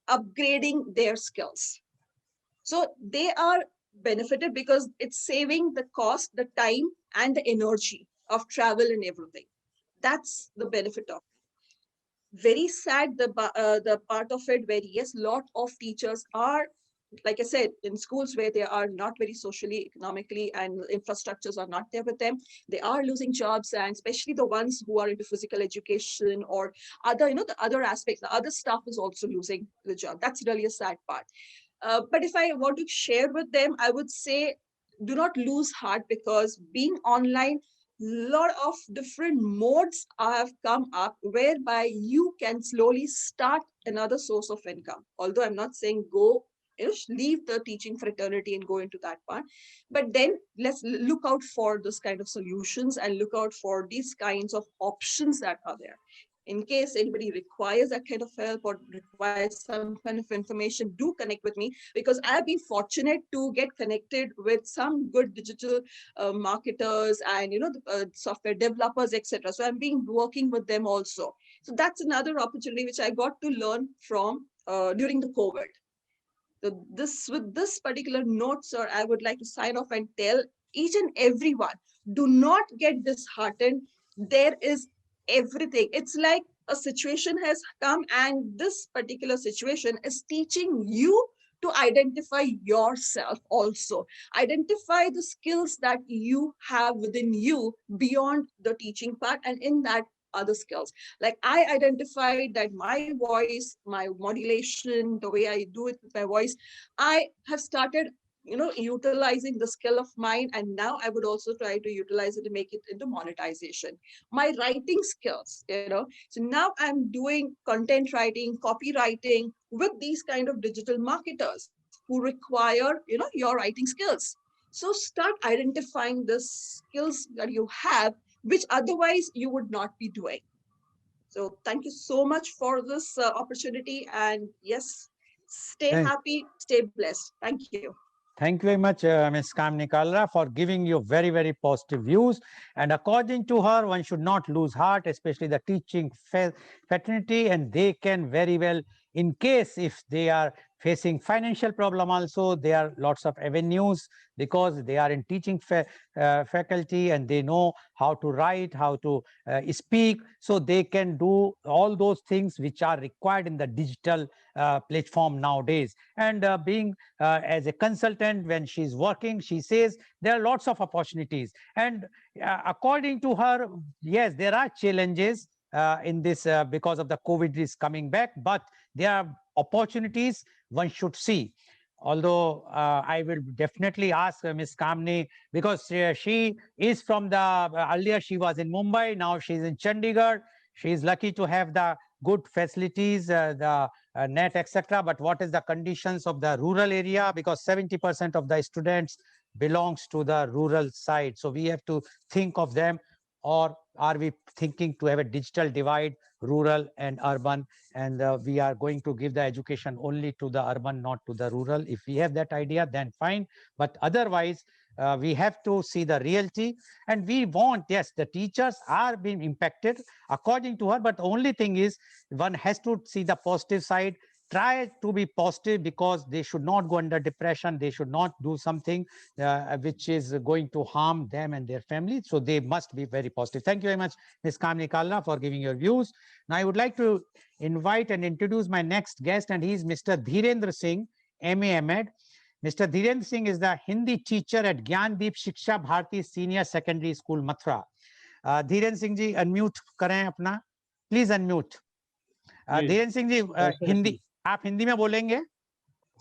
upgrading their skills. So they are benefited because it's saving the cost, the time, and the energy of travel and everything. That's the benefit of it. Very sad the part of it where yes, lot of teachers are, like I said, in schools where they are not very socially, economically, and infrastructures are not there with them, they are losing jobs, and especially the ones who are into physical education or other, the other aspects, the other staff is also losing the job. That's really a sad part. But if I want to share with them, I would say, do not lose heart, because being online, lot of different modes have come up whereby you can slowly start another source of income. Although I'm not saying go, leave the teaching fraternity and go into that part, but then let's look out for this kind of solutions and look out for these kinds of options that are there. In case anybody requires that kind of help or requires some kind of information, do connect with me, because I've been fortunate to get connected with some good digital marketers and the, software developers, etc. So I'm being working with them also. So that's another opportunity which I got to learn from during the COVID. So with this particular note, sir, I would like to sign off and tell each and everyone, do not get disheartened. There is everything. It's like a situation has come, and this particular situation is teaching you to identify yourself also. Identify the skills that you have within you beyond the teaching part, and in that, other skills. Like I identified that my voice, my modulation, the way I do it with my voice, I have started utilizing the skill of mine, and now I would also try to utilize it to make it into monetization. My writing skills, so now I'm doing content writing, copywriting with these kind of digital marketers who require your writing skills. So start identifying the skills that you have, which otherwise you would not be doing. So thank you so much for this opportunity, and yes, stay happy, stay blessed. Thank you. Thank you very much, Ms. Kamini Kalra, for giving you very, very positive views. And according to her, one should not lose heart, especially the teaching fraternity, and they can very well, in case if they are facing financial problem also, there are lots of avenues, because they are in teaching faculty and they know how to write, how to speak, so they can do all those things which are required in the digital platform nowadays. And being as a consultant, when she's working, she says there are lots of opportunities. And according to her, yes, there are challenges in this because of the COVID is coming back, but there are opportunities one should see. Although I will definitely ask Ms. Kamini, because she is from the, earlier she was in Mumbai, now she's in Chandigarh. She is lucky to have the good facilities, the net, etc. But what is the conditions of the rural area? Because 70% of the students belongs to the rural side. So we have to think of them. Or are we thinking to have a digital divide, rural and urban, and we are going to give the education only to the urban, not to the rural? If we have that idea, then fine. But otherwise, we have to see the reality, and we want, yes, the teachers are being impacted according to her, but the only thing is one has to see the positive side. Try to be positive, because they should not go under depression. They should not do something which is going to harm them and their family. So they must be very positive. Thank you very much, Ms. Kamini Kalra, for giving your views. Now I would like to invite and introduce my next guest, and he is Mr. Dhirendra Singh, MA MEd. Mr. Dhirendra Singh is the Hindi teacher at Gyandeep Shiksha Bharati Senior Secondary School, Mathura. Dhirendra Singh ji, unmute करें अपना. Please unmute. जी। धीरेन्द्र सिंह जी, हिंदी, आप हिंदी में बोलेंगे?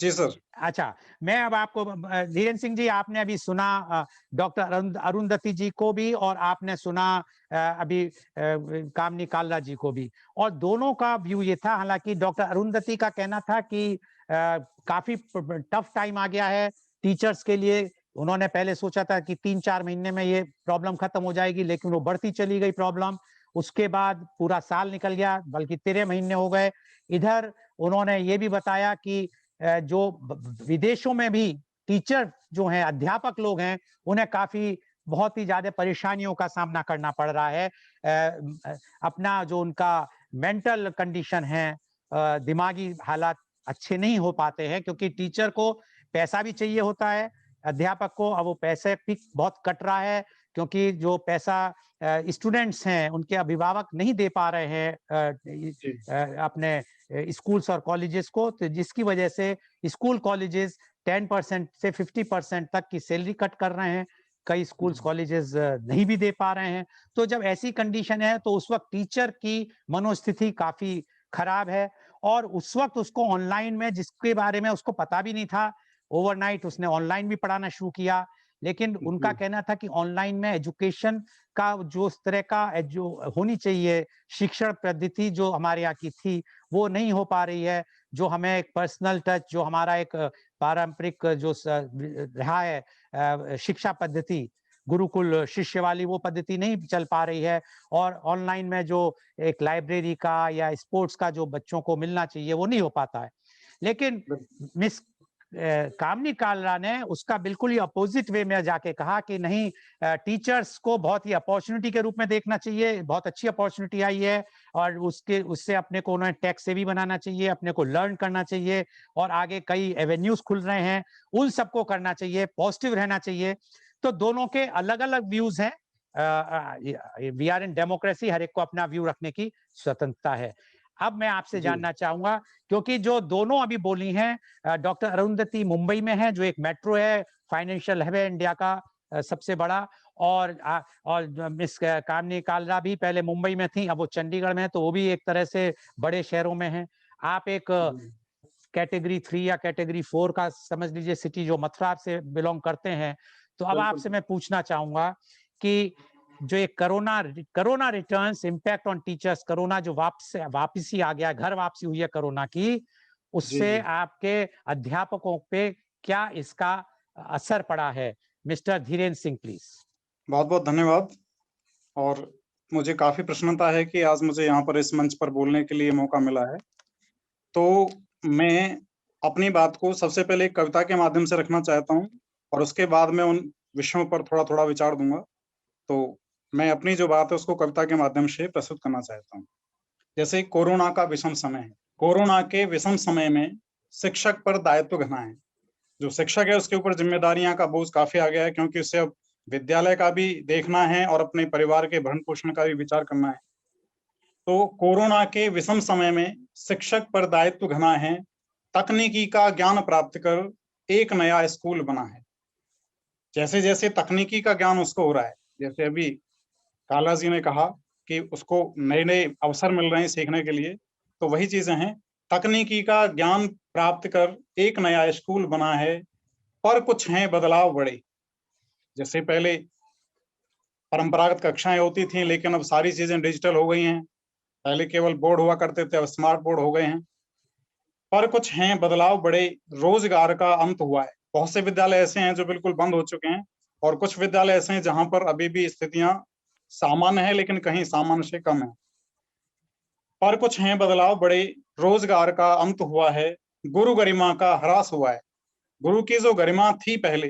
जी sir. अच्छा, मैं अब आपको, धीरेन्द्र सिंह जी, आपने अभी सुना डॉक्टर अरुंधति जी को भी, और आपने सुना अभी कामनी कालरा जी को भी, और दोनों का व्यू ये था। हालांकि डॉक्टर अरुंधति का कहना था कि काफी टफ टाइम आ गया है टीचर्स के लिए। उन्होंने पहले सोचा था कि 3-4 महीने में ये प्रॉब्लम खत्म हो जाएगी, लेकिन वो बढ़ती चली गई प्रॉब्लम। उसके बाद पूरा साल निकल गया, बल्कि 13 महीने हो गए। इधर उन्होंने ये भी बताया कि जो विदेशों में भी टीचर जो हैं, अध्यापक लोग हैं, उन्हें काफी बहुत ही ज्यादा परेशानियों का सामना करना पड़ रहा है। अपना जो उनका मेंटल कंडीशन है, दिमागी हालात अच्छे नहीं हो पाते हैं, क्योंकि टीचर को पैसा भी चाहिए होता है, अध्यापक को। अब वो पैसे भी बहुत कट रहा है, क्योंकि जो पैसा स्टूडेंट्स हैं उनके अभिभावक नहीं दे पा रहे हैं अपने स्कूल्स और कॉलेजेस को, तो जिसकी वजह से स्कूल कॉलेजेस 10% से 50% तक की सैलरी कट कर रहे हैं। कई स्कूल्स कॉलेजेस नहीं भी दे पा रहे हैं। तो जब ऐसी कंडीशन है, तो उस वक्त टीचर की मनोस्थिति काफी खराब है। और उस वक्त उसको ऑनलाइन में, जिसके बारे में उसको पता भी नहीं था, ओवरनाइट उसने ऑनलाइन भी पढ़ाना शुरू किया। लेकिन उनका कहना था कि ऑनलाइन में एजुकेशन का जो इस तरह का जो होनी चाहिए शिक्षण पद्धति जो हमारे यहाँ की थी, वो नहीं हो पा रही है। जो हमें एक पर्सनल टच, जो हमारा एक पारंपरिक जो रहा है शिक्षा पद्धति, गुरुकुल शिष्य वाली, वो पद्धति नहीं चल पा रही है। और ऑनलाइन में जो एक लाइब्रेरी का या स्पोर्ट्स का जो बच्चों को मिलना चाहिए, वो नहीं हो पाता है। लेकिन मिस कामनी कालरा ने उसका बिल्कुल ही अपोजिट वे में जाके कहा कि नहीं, टीचर्स को बहुत ही अपॉर्चुनिटी के रूप में देखना चाहिए। बहुत अच्छी अपॉर्चुनिटी आई है, और उससे अपने को उन्हें टैक्स सेवी बनाना चाहिए, अपने को लर्न करना चाहिए, और आगे कई एवेन्यूज खुल रहे हैं, उन सबको करना चाहिए, पॉजिटिव रहना चाहिए। तो दोनों के अलग अलग व्यूज हैं। वी आर इन डेमोक्रेसी, हर एक को अपना व्यू रखने की स्वतंत्रता है। अब मैं आपसे जानना चाहूंगा, क्योंकि जो दोनों अभी बोली हैं, डॉक्टर अरुंधति मुंबई में है, जो एक मेट्रो है, फाइनेंशियल हब है इंडिया का सबसे बड़ा, और मिस कामनी कालरा भी पहले मुंबई में थी, अब वो चंडीगढ़ में है, तो वो भी एक तरह से बड़े शहरों में है। आप एक कैटेगरी 3 या कैटेगरी 4 का समझ लीजिए सिटी, जो मथुरा से बिलोंग करते हैं। तो अब आपसे मैं पूछना चाहूंगा कि जो एक corona returns impact on teachers, corona जो वापसी आ गया, घर वापसी हुई है कोरोना की, उससे आपके अध्यापकों पे क्या इसका असर पड़ा है? Mister Dhirendra Singh, please. बहुत बहुत धन्यवाद। और मुझे काफी प्रसन्नता है कि आज मुझे यहाँ पर इस मंच पर बोलने के लिए मौका मिला है। तो मैं अपनी बात को सबसे पहले एक कविता के माध्यम से रखना चाहता हूँ, और उसके बाद मैं उन विषयों पर थोड़ा थोड़ा विचार दूंगा। तो मैं अपनी जो बात है उसको कविता के माध्यम से प्रस्तुत करना चाहता हूँ। जैसे कोरोना का विषम समय है। कोरोना के विषम समय में शिक्षक पर दायित्व घना है। जो शिक्षक है उसके ऊपर जिम्मेदारियां का बोझ काफी आ गया है, क्योंकि उससे अब विद्यालय का भी देखना है और अपने परिवार के भरण पोषण का भी विचार करना है। तो कोरोना के विषम समय में शिक्षक पर दायित्व घना है, तकनीकी का ज्ञान प्राप्त कर एक नया स्कूल बना है। जैसे जैसे तकनीकी का ज्ञान उसको हो रहा है, जैसे अभी काला जी ने कहा कि उसको नए नए अवसर मिल रहे हैं सीखने के लिए, तो वही चीजें हैं। तकनीकी का ज्ञान प्राप्त कर एक नया स्कूल बना है, पर कुछ हैं बदलाव बड़े। जैसे पहले परंपरागत कक्षाएं होती थी, लेकिन अब सारी चीजें डिजिटल हो गई हैं। पहले केवल बोर्ड हुआ करते थे, अब स्मार्ट बोर्ड हो गए हैं। पर कुछ हैं बदलाव बड़े, रोजगार का अंत हुआ है। बहुत से विद्यालय ऐसे हैं जो बिल्कुल बंद हो चुके हैं, और कुछ विद्यालय ऐसे हैं जहां पर अभी भी स्थितियां सामान्य है, लेकिन कहीं सामान्य से कम है। पर कुछ हैं बदलाव बड़े, रोजगार का अंत हुआ है, गुरु गरिमा का ह्रास हुआ है। गुरु की जो गरिमा थी पहले,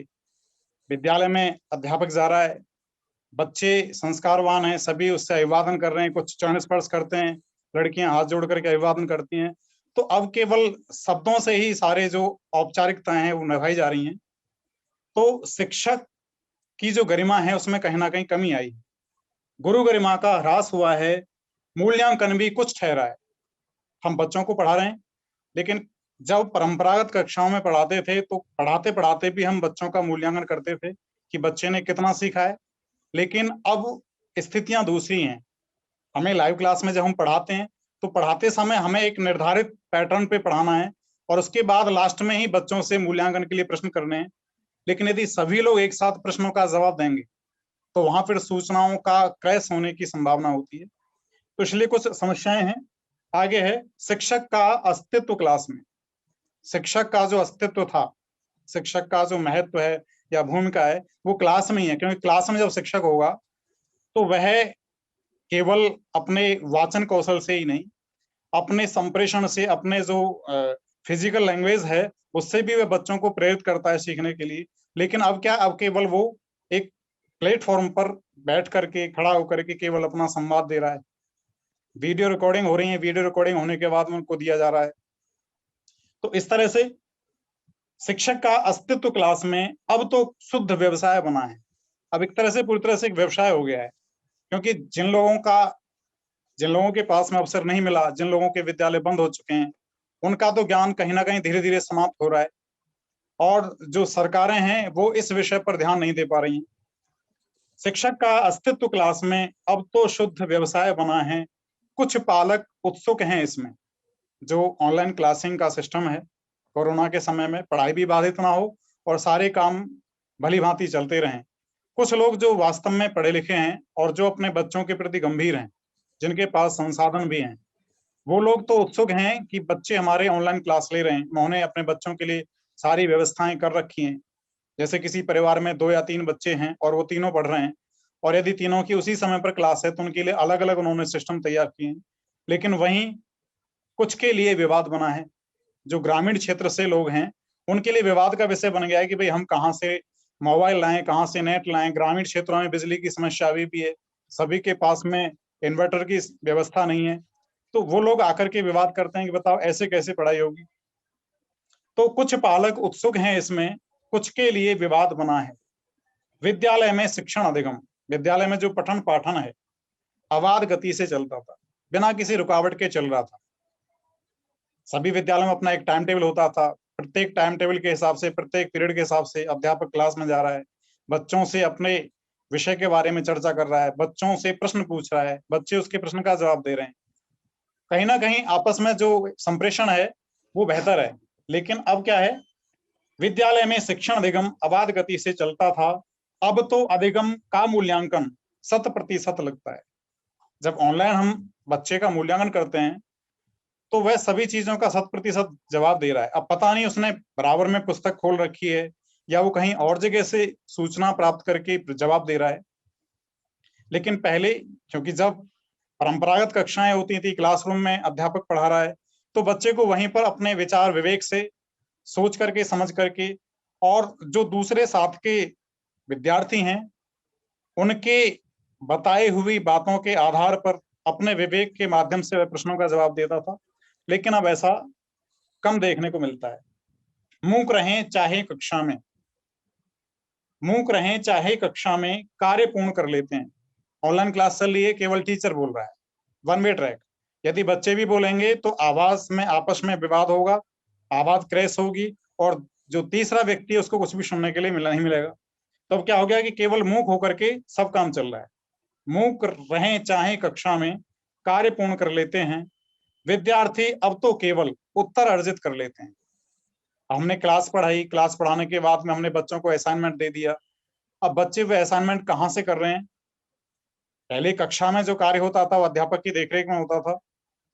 विद्यालय में अध्यापक जा रहा है, बच्चे संस्कारवान हैं, सभी उससे अभिवादन कर रहे हैं, कुछ चरण स्पर्श करते हैं, लड़कियां हाथ जोड़ करके अभिवादन करती हैं। तो अब केवल शब्दों से ही सारे जो औपचारिकताएं हैं वो निभाई जा रही हैं। तो शिक्षक की जो गरिमा है उसमें कहीं ना कहीं कमी आई। गुरु गरिमा का ह्रास हुआ है, मूल्यांकन भी कुछ ठहरा है। हम बच्चों को पढ़ा रहे हैं, लेकिन जब परंपरागत कक्षाओं में पढ़ाते थे तो पढ़ाते पढ़ाते भी हम बच्चों का मूल्यांकन करते थे कि बच्चे ने कितना सीखा है। लेकिन अब स्थितियां दूसरी हैं। हमें लाइव क्लास में जब हम पढ़ाते हैं तो पढ़ाते समय हमें एक निर्धारित पैटर्न पे पढ़ाना है और उसके बाद लास्ट में ही बच्चों से मूल्यांकन के लिए प्रश्न करने हैं। लेकिन यदि सभी लोग एक साथ प्रश्नों का जवाब देंगे तो वहां फिर सूचनाओं का क्रैश होने की संभावना होती है। तो इसलिए कुछ समस्याएं हैं। आगे है शिक्षक का अस्तित्व क्लास में। शिक्षक का जो अस्तित्व था, शिक्षक का जो महत्व है या भूमिका है, वो क्लास में ही है, क्योंकि क्लास में जब शिक्षक होगा तो वह केवल अपने वाचन कौशल से ही नहीं, अपने संप्रेषण से, अपने जो फिजिकल लैंग्वेज है उससे भी वह बच्चों को प्रेरित करता है सीखने के लिए। लेकिन अब क्या, अब केवल वो एक प्लेटफॉर्म पर बैठ करके, खड़ा होकर के केवल अपना संवाद दे रहा है। वीडियो रिकॉर्डिंग हो रही है, वीडियो रिकॉर्डिंग होने के बाद में उनको दिया जा रहा है। तो इस तरह से शिक्षक का अस्तित्व क्लास में अब तो शुद्ध व्यवसाय बना है। अब एक तरह से पूरी तरह से एक व्यवसाय हो गया है, क्योंकि जिन लोगों के पास में अवसर नहीं मिला, जिन लोगों के विद्यालय बंद हो चुके हैं, उनका तो ज्ञान कहीं ना कहीं धीरे धीरे समाप्त हो रहा है। और जो सरकारें हैं वो इस विषय पर ध्यान नहीं दे पा रही हैं। शिक्षक का अस्तित्व क्लास में अब तो शुद्ध व्यवसाय बना है। कुछ पालक उत्सुक हैं इसमें। जो ऑनलाइन क्लासिंग का सिस्टम है, कोरोना के समय में पढ़ाई भी बाधित ना हो और सारे काम भली भांति चलते रहें। कुछ लोग जो वास्तव में पढ़े लिखे हैं और जो अपने बच्चों के प्रति गंभीर हैं, जिनके पास संसाधन भी हैं, वो लोग तो उत्सुक हैं कि बच्चे हमारे ऑनलाइन क्लास ले रहे हैं। उन्होंने अपने बच्चों के लिए सारी व्यवस्थाएं कर रखी हैं। जैसे किसी परिवार में 2 या 3 बच्चे हैं और वो तीनों पढ़ रहे हैं, और यदि तीनों की उसी समय पर क्लास है तो उनके लिए अलग अलग उन्होंने सिस्टम तैयार किए हैं। लेकिन वहीं कुछ के लिए विवाद बना है। जो ग्रामीण क्षेत्र से लोग हैं उनके लिए विवाद का विषय बन गया है कि भाई हम कहाँ से मोबाइल लाएं, कहाँ से नेट लाएं। ग्रामीण क्षेत्रों में बिजली की समस्या अभी भी है, सभी के पास में इन्वर्टर की व्यवस्था नहीं है। तो वो लोग आकर के विवाद करते हैं कि बताओ ऐसे कैसे पढ़ाई होगी। तो कुछ पालक उत्सुक हैं इसमें, कुछ के लिए विवाद बना है। विद्यालय में शिक्षण अधिगम, विद्यालय में जो पठन पाठन है अबाध गति से चलता था, बिना किसी रुकावट के चल रहा था। सभी विद्यालयों में अपना एक टाइम टेबल होता था। प्रत्येक टाइम टेबल के हिसाब से, प्रत्येक पीरियड के हिसाब से अध्यापक क्लास में जा रहा है, बच्चों से अपने विषय के बारे में चर्चा कर रहा है, बच्चों से प्रश्न पूछ रहा है, बच्चे उसके प्रश्न का जवाब दे रहे हैं। कहीं ना कहीं आपस में जो संप्रेषण है वो बेहतर है। लेकिन अब क्या है, विद्यालय में शिक्षण अधिगम अबाध गति से चलता था, अब तो अधिगम का मूल्यांकन 100% लगता है। जब ऑनलाइन हम बच्चे का मूल्यांकन करते हैं तो वह सभी चीजों का 100% जवाब दे रहा है। अब पता नहीं उसने बराबर में पुस्तक खोल रखी है या वो कहीं और जगह से सूचना प्राप्त करके जवाब दे रहा है। लेकिन पहले, क्योंकि जब परंपरागत कक्षाएं होती थी, क्लासरूम में अध्यापक पढ़ा रहा है, तो बच्चे को वहीं पर अपने विचार विवेक से सोच करके, समझ करके, और जो दूसरे साथ के विद्यार्थी हैं उनके बताई हुई बातों के आधार पर अपने विवेक के माध्यम से वह प्रश्नों का जवाब देता था। लेकिन अब ऐसा कम देखने को मिलता है। मूक रहें चाहे कक्षा में, मूक रहें चाहे कक्षा में, कार्य पूर्ण कर लेते हैं। ऑनलाइन क्लास चल रही है, केवल टीचर बोल रहा है, वन वे ट्रैक। यदि बच्चे भी बोलेंगे तो आवाज में आपस में विवाद होगा, आवाज क्रैश होगी, और जो तीसरा व्यक्ति है उसको कुछ भी सुनने के लिए नहीं मिलेगा। तो अब क्या हो गया कि केवल मूक होकर के सब काम चल रहा है। मूक रहें चाहे कक्षा में, कार्य पूर्ण कर लेते हैं। विद्यार्थी अब तो केवल उत्तर अर्जित कर लेते हैं। हमने क्लास पढ़ाई, क्लास पढ़ाने के बाद में हमने बच्चों को असाइनमेंट दे दिया। अब बच्चे वो असाइनमेंट कहाँ से कर रहे हैं? पहले कक्षा में जो कार्य होता था वो अध्यापक की देखरेख में होता था।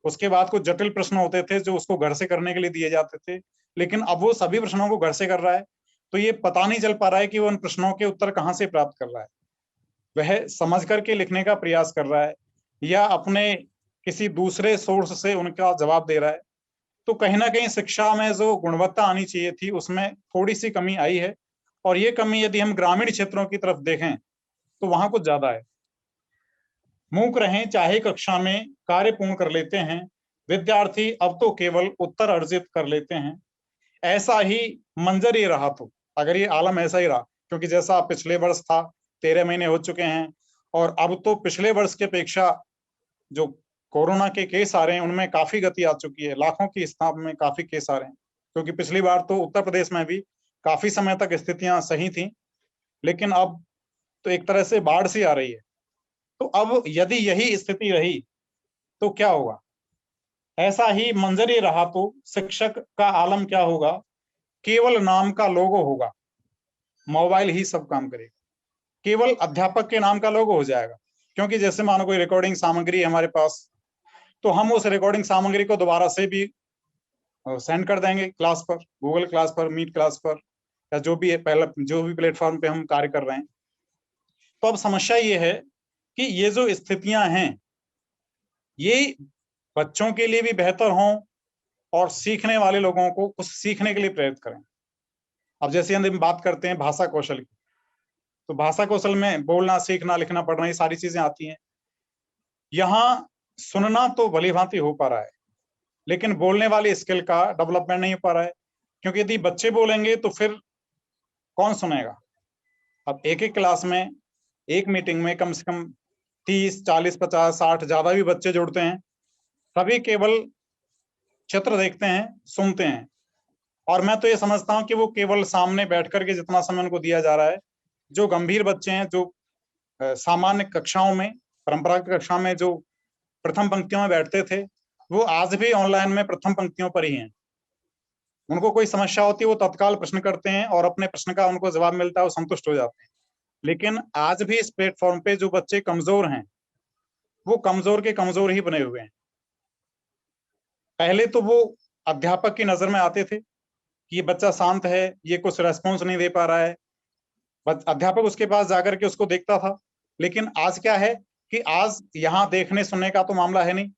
उसके बाद कुछ जटिल प्रश्न होते थे जो उसको घर से करने के लिए दिए जाते थे, लेकिन अब वो सभी प्रश्नों को घर से कर रहा है। तो ये पता नहीं चल पा रहा है कि वो उन प्रश्नों के उत्तर कहाँ से प्राप्त कर रहा है। वह समझ करके लिखने का प्रयास कर रहा है या अपने किसी दूसरे सोर्स से उनका जवाब दे रहा है। तो कहीं ना कहीं शिक्षा में जो गुणवत्ता आनी चाहिए थी उसमें थोड़ी सी कमी आई है। और ये कमी यदि हम ग्रामीण क्षेत्रों की तरफ देखें तो वहां कुछ ज्यादा है। मूक रहें चाहे कक्षा में, कार्य पूर्ण कर लेते हैं। विद्यार्थी अब तो केवल उत्तर अर्जित कर लेते हैं। ऐसा ही मंजर ये रहा, तो अगर ये आलम ऐसा ही रहा, क्योंकि जैसा पिछले वर्ष था 13 महीने हो चुके हैं और अब तो पिछले वर्ष की अपेक्षा जो कोरोना के केस आ रहे हैं उनमें काफी गति आ चुकी है। लाखों की स्थान में काफी केस आ रहे हैं, क्योंकि पिछली बार तो उत्तर प्रदेश में भी काफी समय तक स्थितियां सही थी, लेकिन अब तो एक तरह से बाढ़ सी आ रही है। तो अब यदि यही स्थिति रही तो क्या होगा? ऐसा ही मंजर ही रहा तो शिक्षक का आलम क्या होगा? केवल नाम का लोगो होगा, मोबाइल ही सब काम करेगा। केवल अध्यापक के नाम का लोगो हो जाएगा, क्योंकि जैसे मानो कोई रिकॉर्डिंग सामग्री है हमारे पास, तो हम उस रिकॉर्डिंग सामग्री को दोबारा से भी सेंड कर देंगे क्लास पर, गूगल क्लास पर, मीट क्लास पर, या जो भी है पहला जो भी प्लेटफॉर्म पे हम कार्य कर रहे हैं। तो अब समस्या ये है कि ये जो स्थितियां हैं ये बच्चों के लिए भी बेहतर हों और सीखने वाले लोगों को कुछ सीखने के लिए प्रेरित करें। अब जैसे हम बात करते हैं भाषा कौशल की, तो भाषा कौशल में बोलना, सीखना, लिखना, पढ़ना, ये सारी चीजें आती हैं। यहाँ सुनना तो भली भांति हो पा रहा है, लेकिन बोलने वाली स्किल का डेवलपमेंट नहीं हो पा रहा है, क्योंकि यदि बच्चे बोलेंगे तो फिर कौन सुनेगा? अब एक एक क्लास में, एक मीटिंग में कम से कम 30, 40, 50, 60 ज्यादा भी बच्चे जुड़ते हैं, सभी केवल चित्र देखते हैं, सुनते हैं। और मैं तो ये समझता हूं कि वो केवल सामने बैठ करके जितना समय उनको दिया जा रहा है, जो गंभीर बच्चे हैं, जो सामान्य कक्षाओं में, परंपरागत कक्षा में जो प्रथम पंक्तियों में बैठते थे, वो आज भी ऑनलाइन में प्रथम पंक्तियों पर ही हैं। उनको कोई समस्या होती है, वो तत्काल प्रश्न करते हैं और अपने प्रश्न का उनको जवाब मिलता है, वो संतुष्ट हो जाते हैं। लेकिन आज भी इस प्लेटफॉर्म पे जो बच्चे कमजोर हैं, वो कमजोर के कमजोर ही बने हुए हैं। पहले तो वो अध्यापक की नजर में आते थे कि ये बच्चा शांत है, ये कुछ रेस्पॉन्स नहीं दे पा रहा है, अध्यापक उसके पास जाकर के उसको देखता था। लेकिन आज क्या है कि आज यहाँ देखने सुनने का तो मामला है नहीं।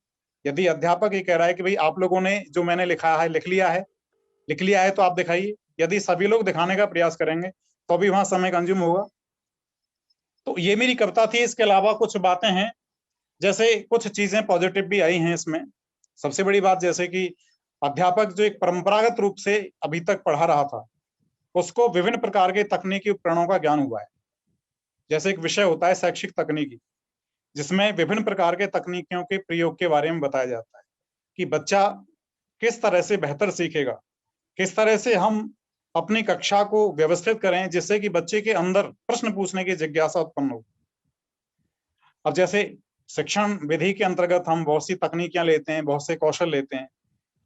यदि अध्यापक ये कह रहा है कि भाई आप लोगों ने जो मैंने लिखा है लिख लिया है तो आप दिखाइए, यदि सभी लोग दिखाने का प्रयास करेंगे तो भी वहां समय कंज्यूम होगा। तो ये मेरी कविता थी। इसके अलावा कुछ बातें हैं, जैसे कुछ चीजें पॉजिटिव भी आई हैं इसमें। सबसे बड़ी बात जैसे कि अध्यापक जो एक परंपरागत रूप से अभी तक पढ़ा रहा था, उसको विभिन्न प्रकार के तकनीकी उपकरणों का ज्ञान हुआ है। जैसे एक विषय होता है शैक्षिक तकनीकी, जिसमें विभिन्न प्रकार के तकनीकियों के प्रयोग के बारे में बताया जाता है कि बच्चा किस तरह से बेहतर सीखेगा, किस तरह से हम अपनी कक्षा को व्यवस्थित करें जिससे कि बच्चे के अंदर प्रश्न पूछने की जिज्ञासा उत्पन्न हो। अब जैसे शिक्षण विधि के अंतर्गत हम बहुत सी तकनीकियां लेते हैं, बहुत से कौशल लेते हैं।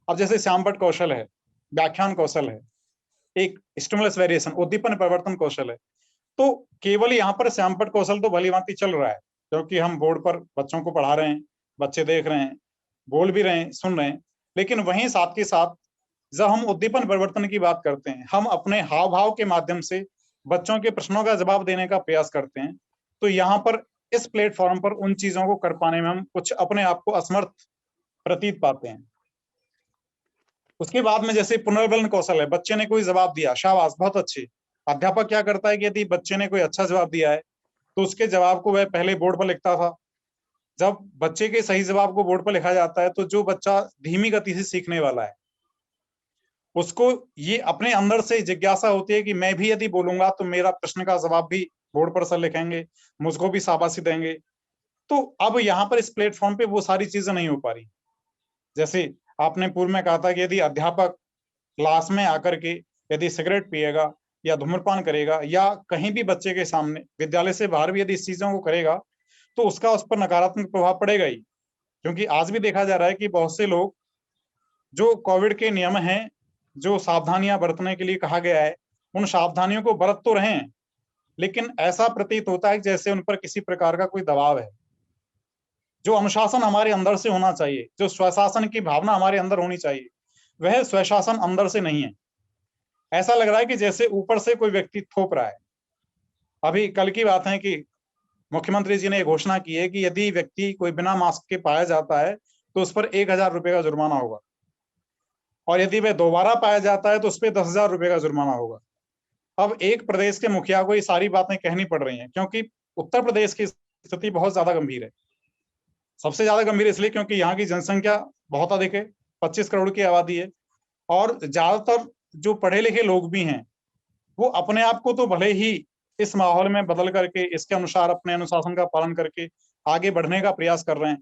अब जैसे श्यामपट्ट कौशल है, व्याख्यान कौशल है, एक स्टिमुलस वेरिएशन उद्दीपन परिवर्तन कौशल है। तो केवल यहाँ पर श्यामपट्ट कौशल तो भली भांति चल रहा है, क्योंकि हम बोर्ड पर बच्चों को पढ़ा रहे हैं, बच्चे देख रहे हैं, बोल भी रहे हैं, सुन रहे हैं। लेकिन वहीं साथ के साथ जब हम उद्दीपन परिवर्तन की बात करते हैं, हम अपने हाव भाव के माध्यम से बच्चों के प्रश्नों का जवाब देने का प्रयास करते हैं, तो यहाँ पर इस प्लेटफॉर्म पर उन चीजों को कर पाने में हम कुछ अपने आप को असमर्थ प्रतीत पाते हैं। उसके बाद में जैसे पुनर्बलन कौशल है, बच्चे ने कोई जवाब दिया, शाबाश, बहुत अच्छे। अध्यापक क्या करता है कि यदि बच्चे ने कोई अच्छा जवाब दिया है तो उसके जवाब को वह पहले बोर्ड पर लिखता था। जब बच्चे के सही जवाब को बोर्ड पर लिखा जाता है तो जो बच्चा धीमी गति से सीखने वाला है, उसको ये अपने अंदर से जिज्ञासा होती है कि मैं भी यदि बोलूंगा तो मेरा प्रश्न का जवाब भी बोर्ड पर सर लिखेंगे, मुझको भी शाबाशी देंगे। तो अब यहाँ पर इस प्लेटफॉर्म पे वो सारी चीजें नहीं हो पा रही। जैसे आपने पूर्व में कहा था कि यदि अध्यापक क्लास में आकर के यदि सिगरेट पिएगा या धूम्रपान करेगा या कहीं भी बच्चे के सामने, विद्यालय से बाहर भी यदि इस चीजों को करेगा तो उसका उस पर नकारात्मक प्रभाव पड़ेगा ही। क्योंकि आज भी देखा जा रहा है कि बहुत से लोग जो कोविड के नियम हैं, जो सावधानियां बरतने के लिए कहा गया है, उन सावधानियों को बरत तो रहे हैं, लेकिन ऐसा प्रतीत होता है जैसे उन पर किसी प्रकार का कोई दबाव है। जो अनुशासन हमारे अंदर से होना चाहिए, जो स्वशासन की भावना हमारे अंदर होनी चाहिए, वह स्वशासन अंदर से नहीं है। ऐसा लग रहा है कि जैसे ऊपर से कोई व्यक्ति थोप रहा है। अभी कल की बात है कि मुख्यमंत्री जी ने घोषणा की है कि यदि व्यक्ति कोई बिना मास्क के पाया जाता है तो उस पर 1000 रुपए का जुर्माना होगा, और यदि वह दोबारा पाया जाता है तो उस पर 10,000 रुपए का जुर्माना होगा। अब एक प्रदेश के मुखिया को ये सारी बातें कहनी पड़ रही हैं, क्योंकि उत्तर प्रदेश की स्थिति बहुत ज्यादा गंभीर है। सबसे ज्यादा गंभीर इसलिए क्योंकि यहाँ की जनसंख्या बहुत अधिक है, 25 करोड़ की आबादी है, और ज्यादातर जो पढ़े लिखे लोग भी हैं वो अपने आप को तो भले ही इस माहौल में बदल करके इसके अनुसार अपने अनुशासन का पालन करके आगे बढ़ने का प्रयास कर रहे हैं,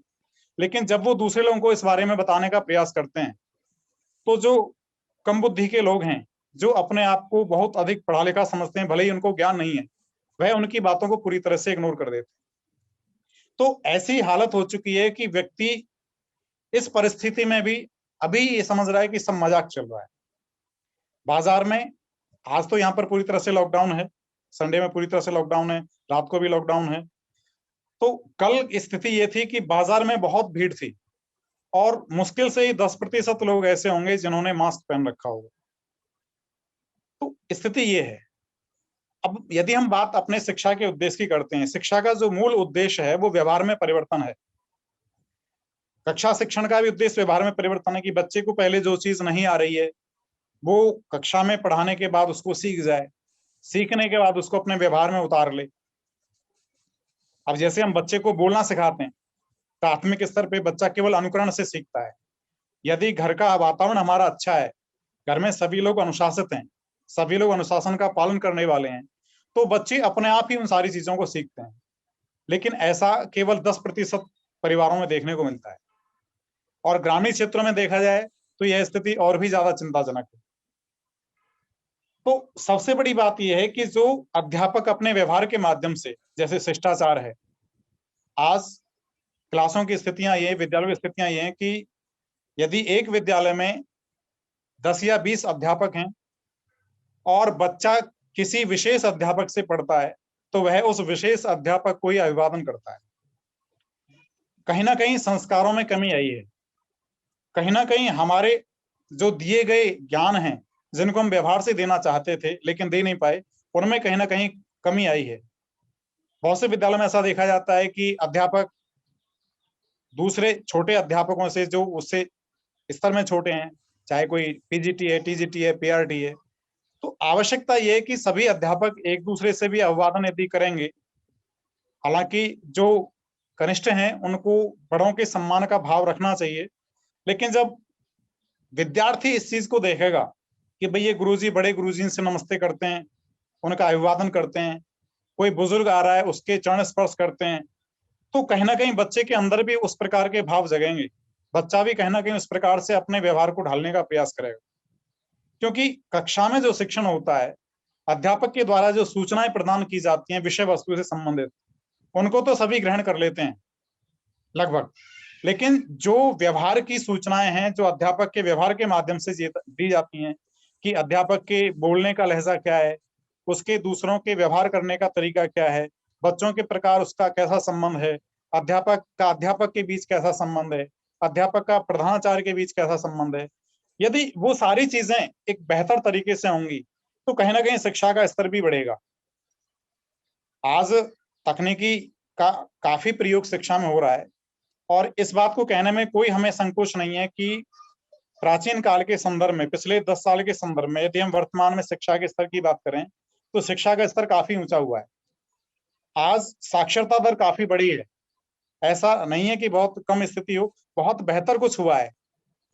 लेकिन जब वो दूसरे लोगों को इस बारे में बताने का प्रयास करते हैं तो जो कम बुद्धि के लोग हैं, जो अपने आप को बहुत अधिक पढ़ा लिखा समझते हैं, भले ही उनको ज्ञान नहीं है, वह उनकी बातों को पूरी तरह से इग्नोर कर देते हैं। तो ऐसी हालत हो चुकी है कि व्यक्ति इस परिस्थिति में भी अभी ये समझ रहा है कि सब मजाक चल रहा है। बाजार में आज तो यहाँ पर पूरी तरह से लॉकडाउन है, संडे में पूरी तरह से लॉकडाउन है, रात को भी लॉकडाउन है। तो कल स्थिति ये थी कि बाजार में बहुत भीड़ थी और मुश्किल से ही 10% लोग ऐसे होंगे जिन्होंने मास्क पहन रखा होगा। तो स्थिति ये है। अब यदि हम बात अपने शिक्षा के उद्देश्य की करते हैं, शिक्षा का जो मूल उद्देश्य है वो व्यवहार में परिवर्तन है। कक्षा शिक्षण का भी उद्देश्य व्यवहार में परिवर्तन है कि बच्चे को पहले जो चीज नहीं आ रही है वो कक्षा में पढ़ाने के बाद उसको सीख जाए, सीखने के बाद उसको अपने व्यवहार में उतार ले। अब जैसे हम बच्चे को बोलना सिखाते हैं, प्राथमिक स्तर पे बच्चा केवल अनुकरण से सीखता है। यदि घर का वातावरण हमारा अच्छा है, घर में सभी लोग अनुशासित हैं, सभी लोग अनुशासन का पालन करने वाले हैं, तो बच्चे अपने आप ही उन सारी चीजों को सीखते हैं। लेकिन ऐसा केवल 10% परिवारों में देखने को मिलता है और ग्रामीण क्षेत्रों में देखा जाए तो यह स्थिति और भी ज्यादा चिंताजनक है। तो सबसे बड़ी बात यह है कि जो अध्यापक अपने व्यवहार के माध्यम से, जैसे शिष्टाचार है, आज क्लासों की स्थितियां ये, विद्यालयों की स्थितियां ये हैं कि यदि एक विद्यालय में 10 या 20 अध्यापक हैं और बच्चा किसी विशेष अध्यापक से पढ़ता है तो वह उस विशेष अध्यापक को ही अभिवादन करता है। कहीं ना कहीं संस्कारों में कमी आई है, कहीं ना कहीं हमारे जो दिए गए ज्ञान हैं जिनको हम व्यवहार से देना चाहते थे लेकिन दे नहीं पाए, उनमें कहीं ना कहीं कमी आई है। बहुत से विद्यालयों में ऐसा देखा जाता है कि अध्यापक दूसरे छोटे अध्यापकों से जो उससे स्तर में छोटे हैं, चाहे कोई पीजीटी है, टीजीटी है, पीआरटी है, तो आवश्यकता यह है कि सभी अध्यापक एक दूसरे से भी अभिवादन यदि करेंगे, हालांकि जो कनिष्ठ हैं उनको बड़ों के सम्मान का भाव रखना चाहिए, लेकिन जब विद्यार्थी इस चीज को देखेगा कि भाई ये गुरुजी बड़े गुरुजी से नमस्ते करते हैं, उनका अभिवादन करते हैं, कोई बुजुर्ग आ रहा है उसके चरण स्पर्श करते हैं, तो कहीं ना कहीं बच्चे के अंदर भी उस प्रकार के भाव जगेंगे। बच्चा भी कहीं ना कहीं उस प्रकार से अपने व्यवहार को ढालने का प्रयास करेगा। क्योंकि कक्षा में जो शिक्षण होता है, अध्यापक के द्वारा जो सूचनाएं प्रदान की जाती हैं विषय वस्तु से संबंधित, उनको तो सभी ग्रहण कर लेते हैं लगभग, लेकिन जो व्यवहार की सूचनाएं हैं, जो अध्यापक के व्यवहार के माध्यम से दी जाती हैं कि अध्यापक के बोलने का लहजा क्या है, उसके दूसरों के व्यवहार करने का तरीका क्या है, बच्चों के प्रकार उसका कैसा संबंध है, अध्यापक के बीच कैसा संबंध है, अध्यापक का प्रधानाचार्य के बीच कैसा संबंध है, यदि वो सारी चीजें एक बेहतर तरीके से होंगी तो कहीं ना कहीं शिक्षा का स्तर भी बढ़ेगा। आज तकनीकी का काफी प्रयोग शिक्षा में हो रहा है और इस बात को कहने में कोई हमें संकोच नहीं है कि प्राचीन काल के संदर्भ में, पिछले 10 साल के संदर्भ में यदि हम वर्तमान में शिक्षा के स्तर की बात करें तो शिक्षा का स्तर काफी ऊंचा हुआ है। आज साक्षरता दर काफी बड़ी है, ऐसा नहीं है कि बहुत कम स्थिति हो, बहुत बेहतर कुछ हुआ है,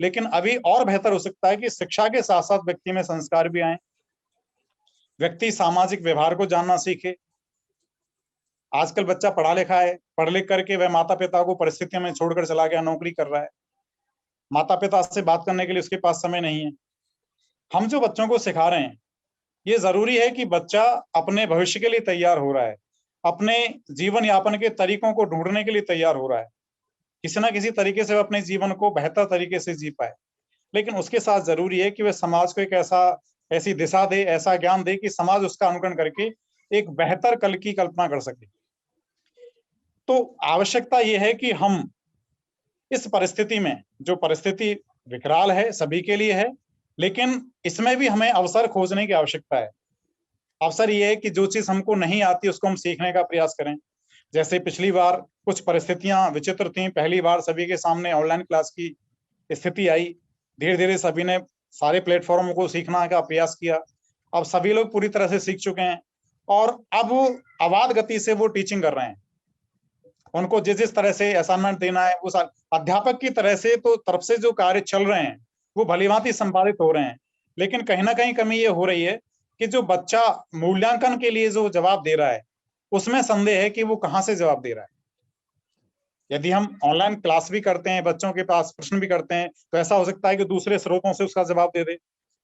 लेकिन अभी और बेहतर हो सकता है कि शिक्षा के साथ साथ व्यक्ति में संस्कार भी आए, व्यक्ति सामाजिक व्यवहार को जानना सीखे। आजकल बच्चा पढ़ा लिखा है, पढ़ लिख करके वह माता पिता को परिस्थितियों में छोड़कर चला गया, नौकरी कर रहा है, माता पिता से बात करने के लिए उसके पास समय नहीं है। हम जो बच्चों को सिखा रहे हैं, ये जरूरी है कि बच्चा अपने भविष्य के लिए तैयार हो रहा है, अपने जीवन यापन के तरीकों को ढूंढने के लिए तैयार हो रहा है, किसी ना किसी तरीके से वह अपने जीवन को बेहतर तरीके से जी पाए। लेकिन उसके साथ जरूरी है कि वह समाज को एक ऐसी दिशा दे, ऐसा ज्ञान दे कि समाज उसका अनुकरण करके एक बेहतर कल की कल्पना कर सके। तो आवश्यकता यह है कि हम इस परिस्थिति में, जो परिस्थिति विकराल है सभी के लिए है, लेकिन इसमें भी हमें अवसर खोजने की आवश्यकता है। अवसर ये है कि जो चीज हमको नहीं आती उसको हम सीखने का प्रयास करें। जैसे पिछली बार कुछ परिस्थितियां विचित्र थी, पहली बार सभी के सामने ऑनलाइन क्लास की स्थिति आई, धीरे धीरे सभी ने सारे प्लेटफॉर्मों को सीखने का प्रयास किया, अब सभी लोग पूरी तरह से सीख चुके हैं और अब अबाध गति से वो टीचिंग कर रहे हैं। उनको जिस जिस तरह से असाइनमेंट देना है उस अध्यापक की तरफ से जो कार्य चल रहे हैं वो भलीभांति संपादित हो रहे हैं, लेकिन कहीं ना कहीं कमी ये हो रही है कि जो बच्चा मूल्यांकन के लिए जो जवाब दे रहा है उसमें संदेह है कि वो कहाँ से जवाब दे रहा है। यदि हम ऑनलाइन क्लास भी करते हैं, बच्चों के पास प्रश्न भी करते हैं, तो ऐसा हो सकता है कि दूसरे स्रोतों से उसका जवाब दे दे,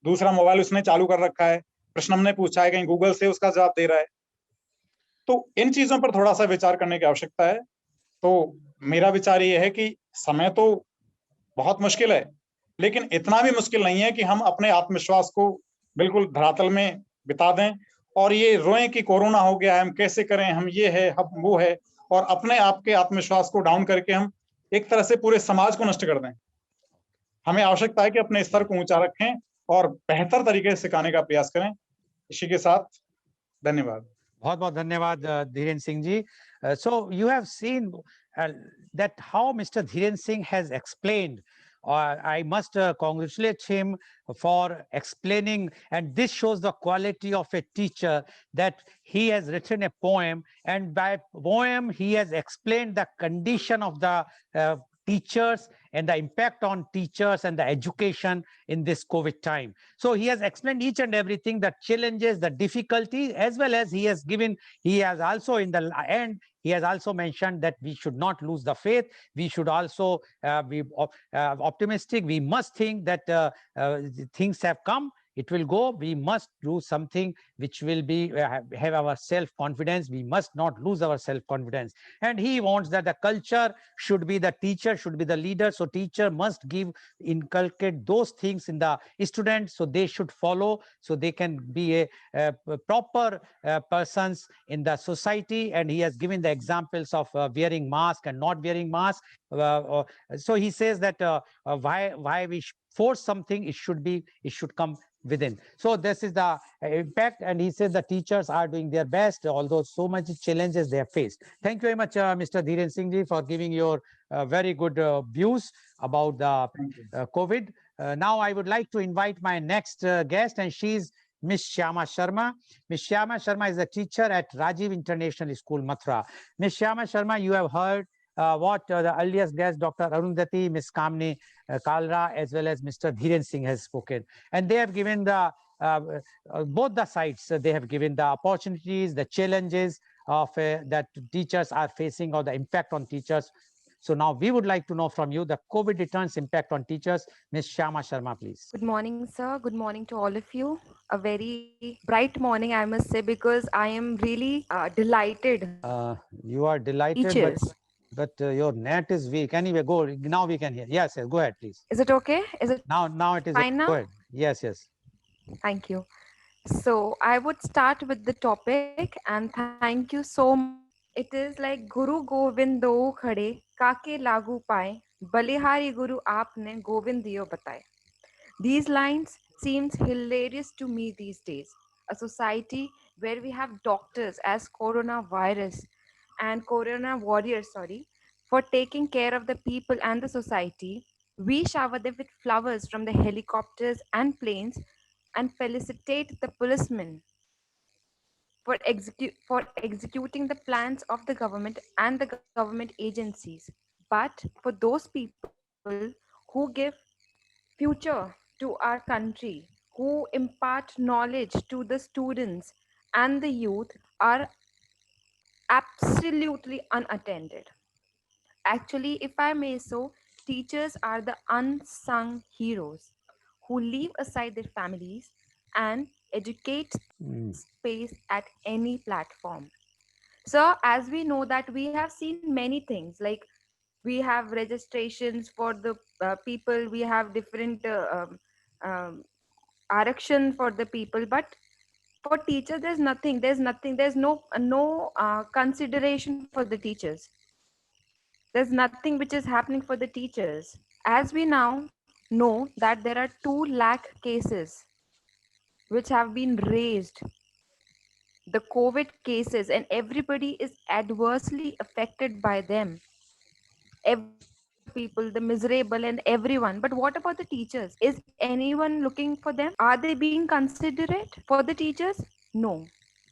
दूसरा मोबाइल उसने चालू कर रखा है, प्रश्न हमने पूछा है कहीं गूगल से उसका जवाब दे रहा है। तो इन चीजों पर थोड़ा सा विचार करने की आवश्यकता है। तो मेरा विचार ये है कि समय तो बहुत मुश्किल है, लेकिन इतना भी मुश्किल नहीं है कि हम अपने आत्मविश्वास को बिल्कुल धरातल में बिता दें और ये रोएं कि कोरोना हो गया है, हम कैसे करें, हम ये है, हम वो है, और अपने आप के आत्मविश्वास को डाउन करके हम एक तरह से पूरे समाज को नष्ट कर दें। हमें आवश्यकता है कि अपने स्तर को ऊंचा रखें और बेहतर तरीके से सिखाने का प्रयास करें। इसी के साथ धन्यवाद। बहुत बहुत धन्यवाद धीरेन्द्र सिंह जी. So you have seen that how Mr. Dhiren Singh has explained. I must congratulate him for explaining, and this shows the quality of a teacher, that he has written a poem, and by poem he has explained the condition of the teachers and the impact on teachers and the education in this COVID time. So he has explained each and everything, the challenges, the difficulties, as well as he has also in the end, he has also mentioned that we should not lose the faith. We should also be optimistic. We must think that things have come. It will go. We must do something which will be have our self-confidence. We must not lose our self-confidence. And he wants that the culture should be the teacher, should be the leader. So teacher must inculcate those things in the students. So they should follow. So they can be a proper persons in the society. And he has given the examples of wearing mask and not wearing mask. So he says that why we force something, it should come within. So this is the impact, and he says the teachers are doing their best, although so much challenges they have faced. Thank you very much, Mr. Dhiren Singh ji, for giving your very good views about the COVID. Now I would like to invite my next guest, and she's Ms. Shyama Sharma. Ms. Shyama Sharma is a teacher at Rajiv International School, Mathura. Ms. Shyama Sharma, you have heard what the earliest guest, Dr. Arundhati, Ms. Kamini Kalra, as well as Mr. Dhiren Singh has spoken. And they have given the both the sides. They have given the opportunities, the challenges of that teachers are facing, or the impact on teachers. So now we would like to know from you the COVID returns impact on teachers. Ms. Shyama Sharma, please. Good morning, sir. Good morning to all of you. A very bright morning, I must say, because I am really delighted. You are delighted, Teachers. but your net is weak. Anyway, go. Now we can hear. Yes, yes. Go ahead, please. Is it okay? Is it Now it is fine now? Go ahead. Yes, yes. Thank you. So I would start with the topic, and thank you so much. It is like Guru Govind do khade kake lagu paए बलिहारी गुरु आपने गोविंद दियो बताए. These lines seems hilarious to me these days. A society where we have doctors as coronavirus and corona warriors, for taking care of the people and the society. We shower them with flowers from the helicopters and planes and felicitate the policemen for executing the plans of the government and the government agencies. But for those people who give future to our country, who impart knowledge to the students and the youth, are absolutely unattended. Actually, if I may so, teachers are the unsung heroes who leave aside their families and educate space at any platform. So, as we know that we have seen many things, like we have registrations for the people, we have different direction for the people, but for teachers there's no consideration for the teachers. There's nothing which is happening for the teachers. As we now know that there are 2 lakh cases which have been raised, the COVID cases, and everybody is adversely affected by them. People, the miserable and everyone. But what about the teachers? Is anyone looking for them? Are they being considerate for the teachers? No.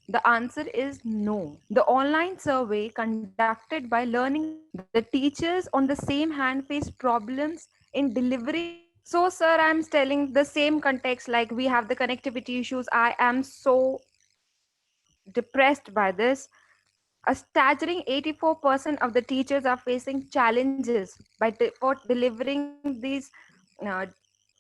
The answer is no. The online survey conducted by Learning, the teachers on the same hand face problems in delivering. So, sir, I'm telling the same context, like we have the connectivity issues. I am so depressed by this. A staggering 84% of the teachers are facing challenges for delivering these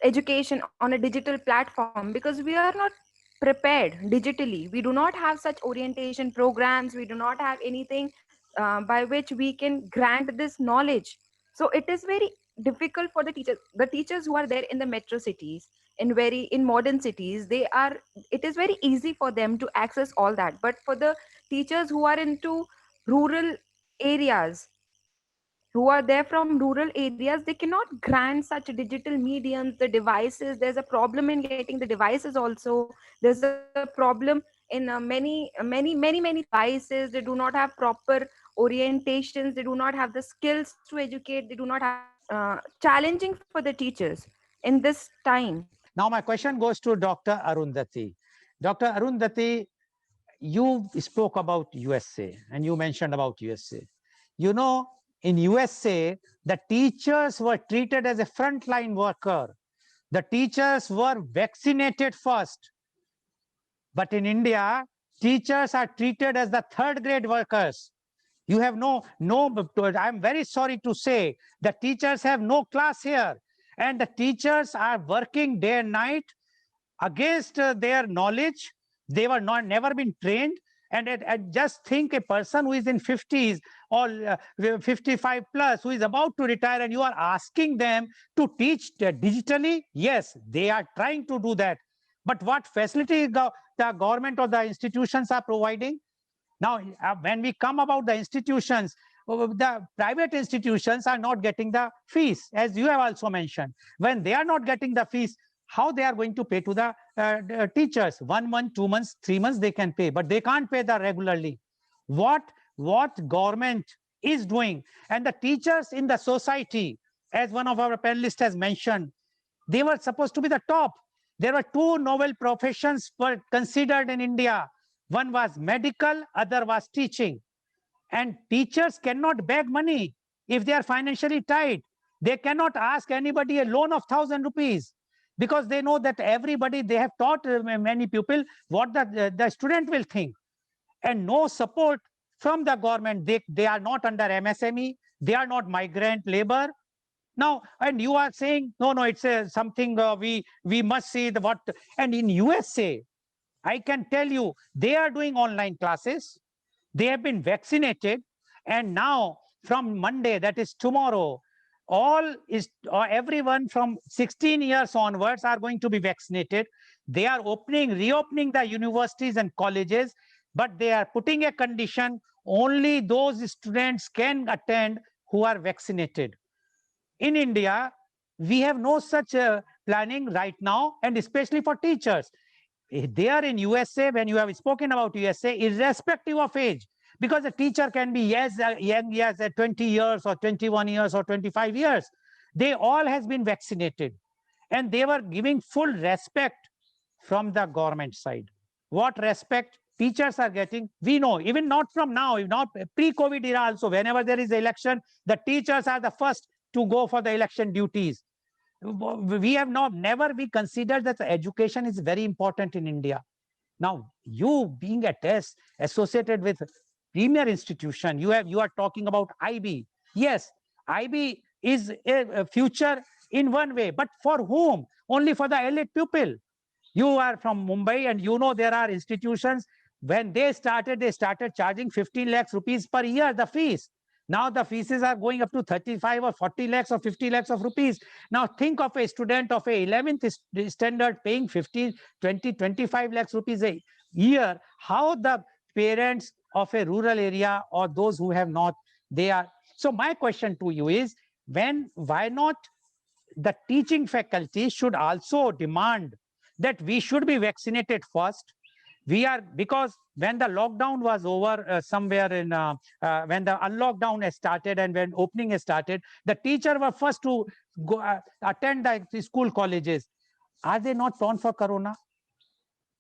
education on a digital platform, because we are not prepared digitally. We do not have such orientation programs. We do not have anything by which we can grant this knowledge. So it is very difficult for the teachers who are there in the metro cities, in modern cities. It is very easy for them to access all that, but for the teachers who are into rural areas, who are there from rural areas, they cannot grant such digital mediums, the devices. There's a problem in getting the devices also. There's a problem in many devices. They do not have proper orientations, they do not have the skills to educate, they do not have challenging for the teachers in this time. Now my question goes to Dr. Arundhati. Dr. Arundhati, you spoke about USA and you mentioned about USA. You know, in USA, the teachers were treated as a frontline worker. The teachers were vaccinated first. But in India, teachers are treated as the third grade workers. You have no, I'm very sorry to say, the teachers have no class here. And the teachers are working day and night against their knowledge. They were never been trained. And just think, a person who is in 50s or 55 plus, who is about to retire, and you are asking them to teach digitally. Yes, they are trying to do that. But what facility the government or the institutions are providing? Now, when we come about the institutions, the private institutions are not getting the fees, as you have also mentioned. When they are not getting the fees, how they are going to pay to the teachers? 1 month, 2 months, 3 months they can pay, but they can't pay that regularly. What government is doing? And the teachers in the society, as one of our panelists has mentioned, they were supposed to be the top. There were 2 noble professions were considered in India. One was medical, other was teaching. And teachers cannot beg money if they are financially tight. They cannot ask anybody a loan of 1,000 rupees, because they know that everybody, they have taught many people what the student will think. And no support from the government. They are not under MSME. They are not migrant labor. Now, and you are saying, no, it's something we must see the what. And in USA, I can tell you, they are doing online classes. They have been vaccinated. And now from Monday, that is tomorrow, everyone from 16 years onwards are going to be vaccinated. They are reopening the universities and colleges, but they are putting a condition: only those students can attend who are vaccinated. In India, we have no such planning right now, and especially for teachers. There in USA, when you have spoken about USA, irrespective of age, because a teacher can be as young as 20 years or 21 years or 25 years, they all has been vaccinated, and they were giving full respect from the government side. What respect teachers are getting, we know, even not from now, not pre-COVID era also, whenever there is election, the teachers are the first to go for the election duties. We have never we considered that education is very important in India. Now, you being a test associated with premier institution, you are talking about IB. Yes, IB is a future in one way, but for whom? Only for the elite pupil. You are from Mumbai, and you know there are institutions. When they started charging 15 lakhs rupees per year, the fees. Now the fees are going up to 35 or 40 lakhs or 50 lakhs of rupees. Now think of a student of a 11th standard paying 15, 20, 25 lakhs rupees a year. How the parents of a rural area or those who have not, they are. So my question to you is, why not the teaching faculty should also demand that we should be vaccinated first? Because when the lockdown was over, somewhere in when the unlockdown has started and when opening has started, the teacher were first to go attend the school colleges. Are they not prone for corona?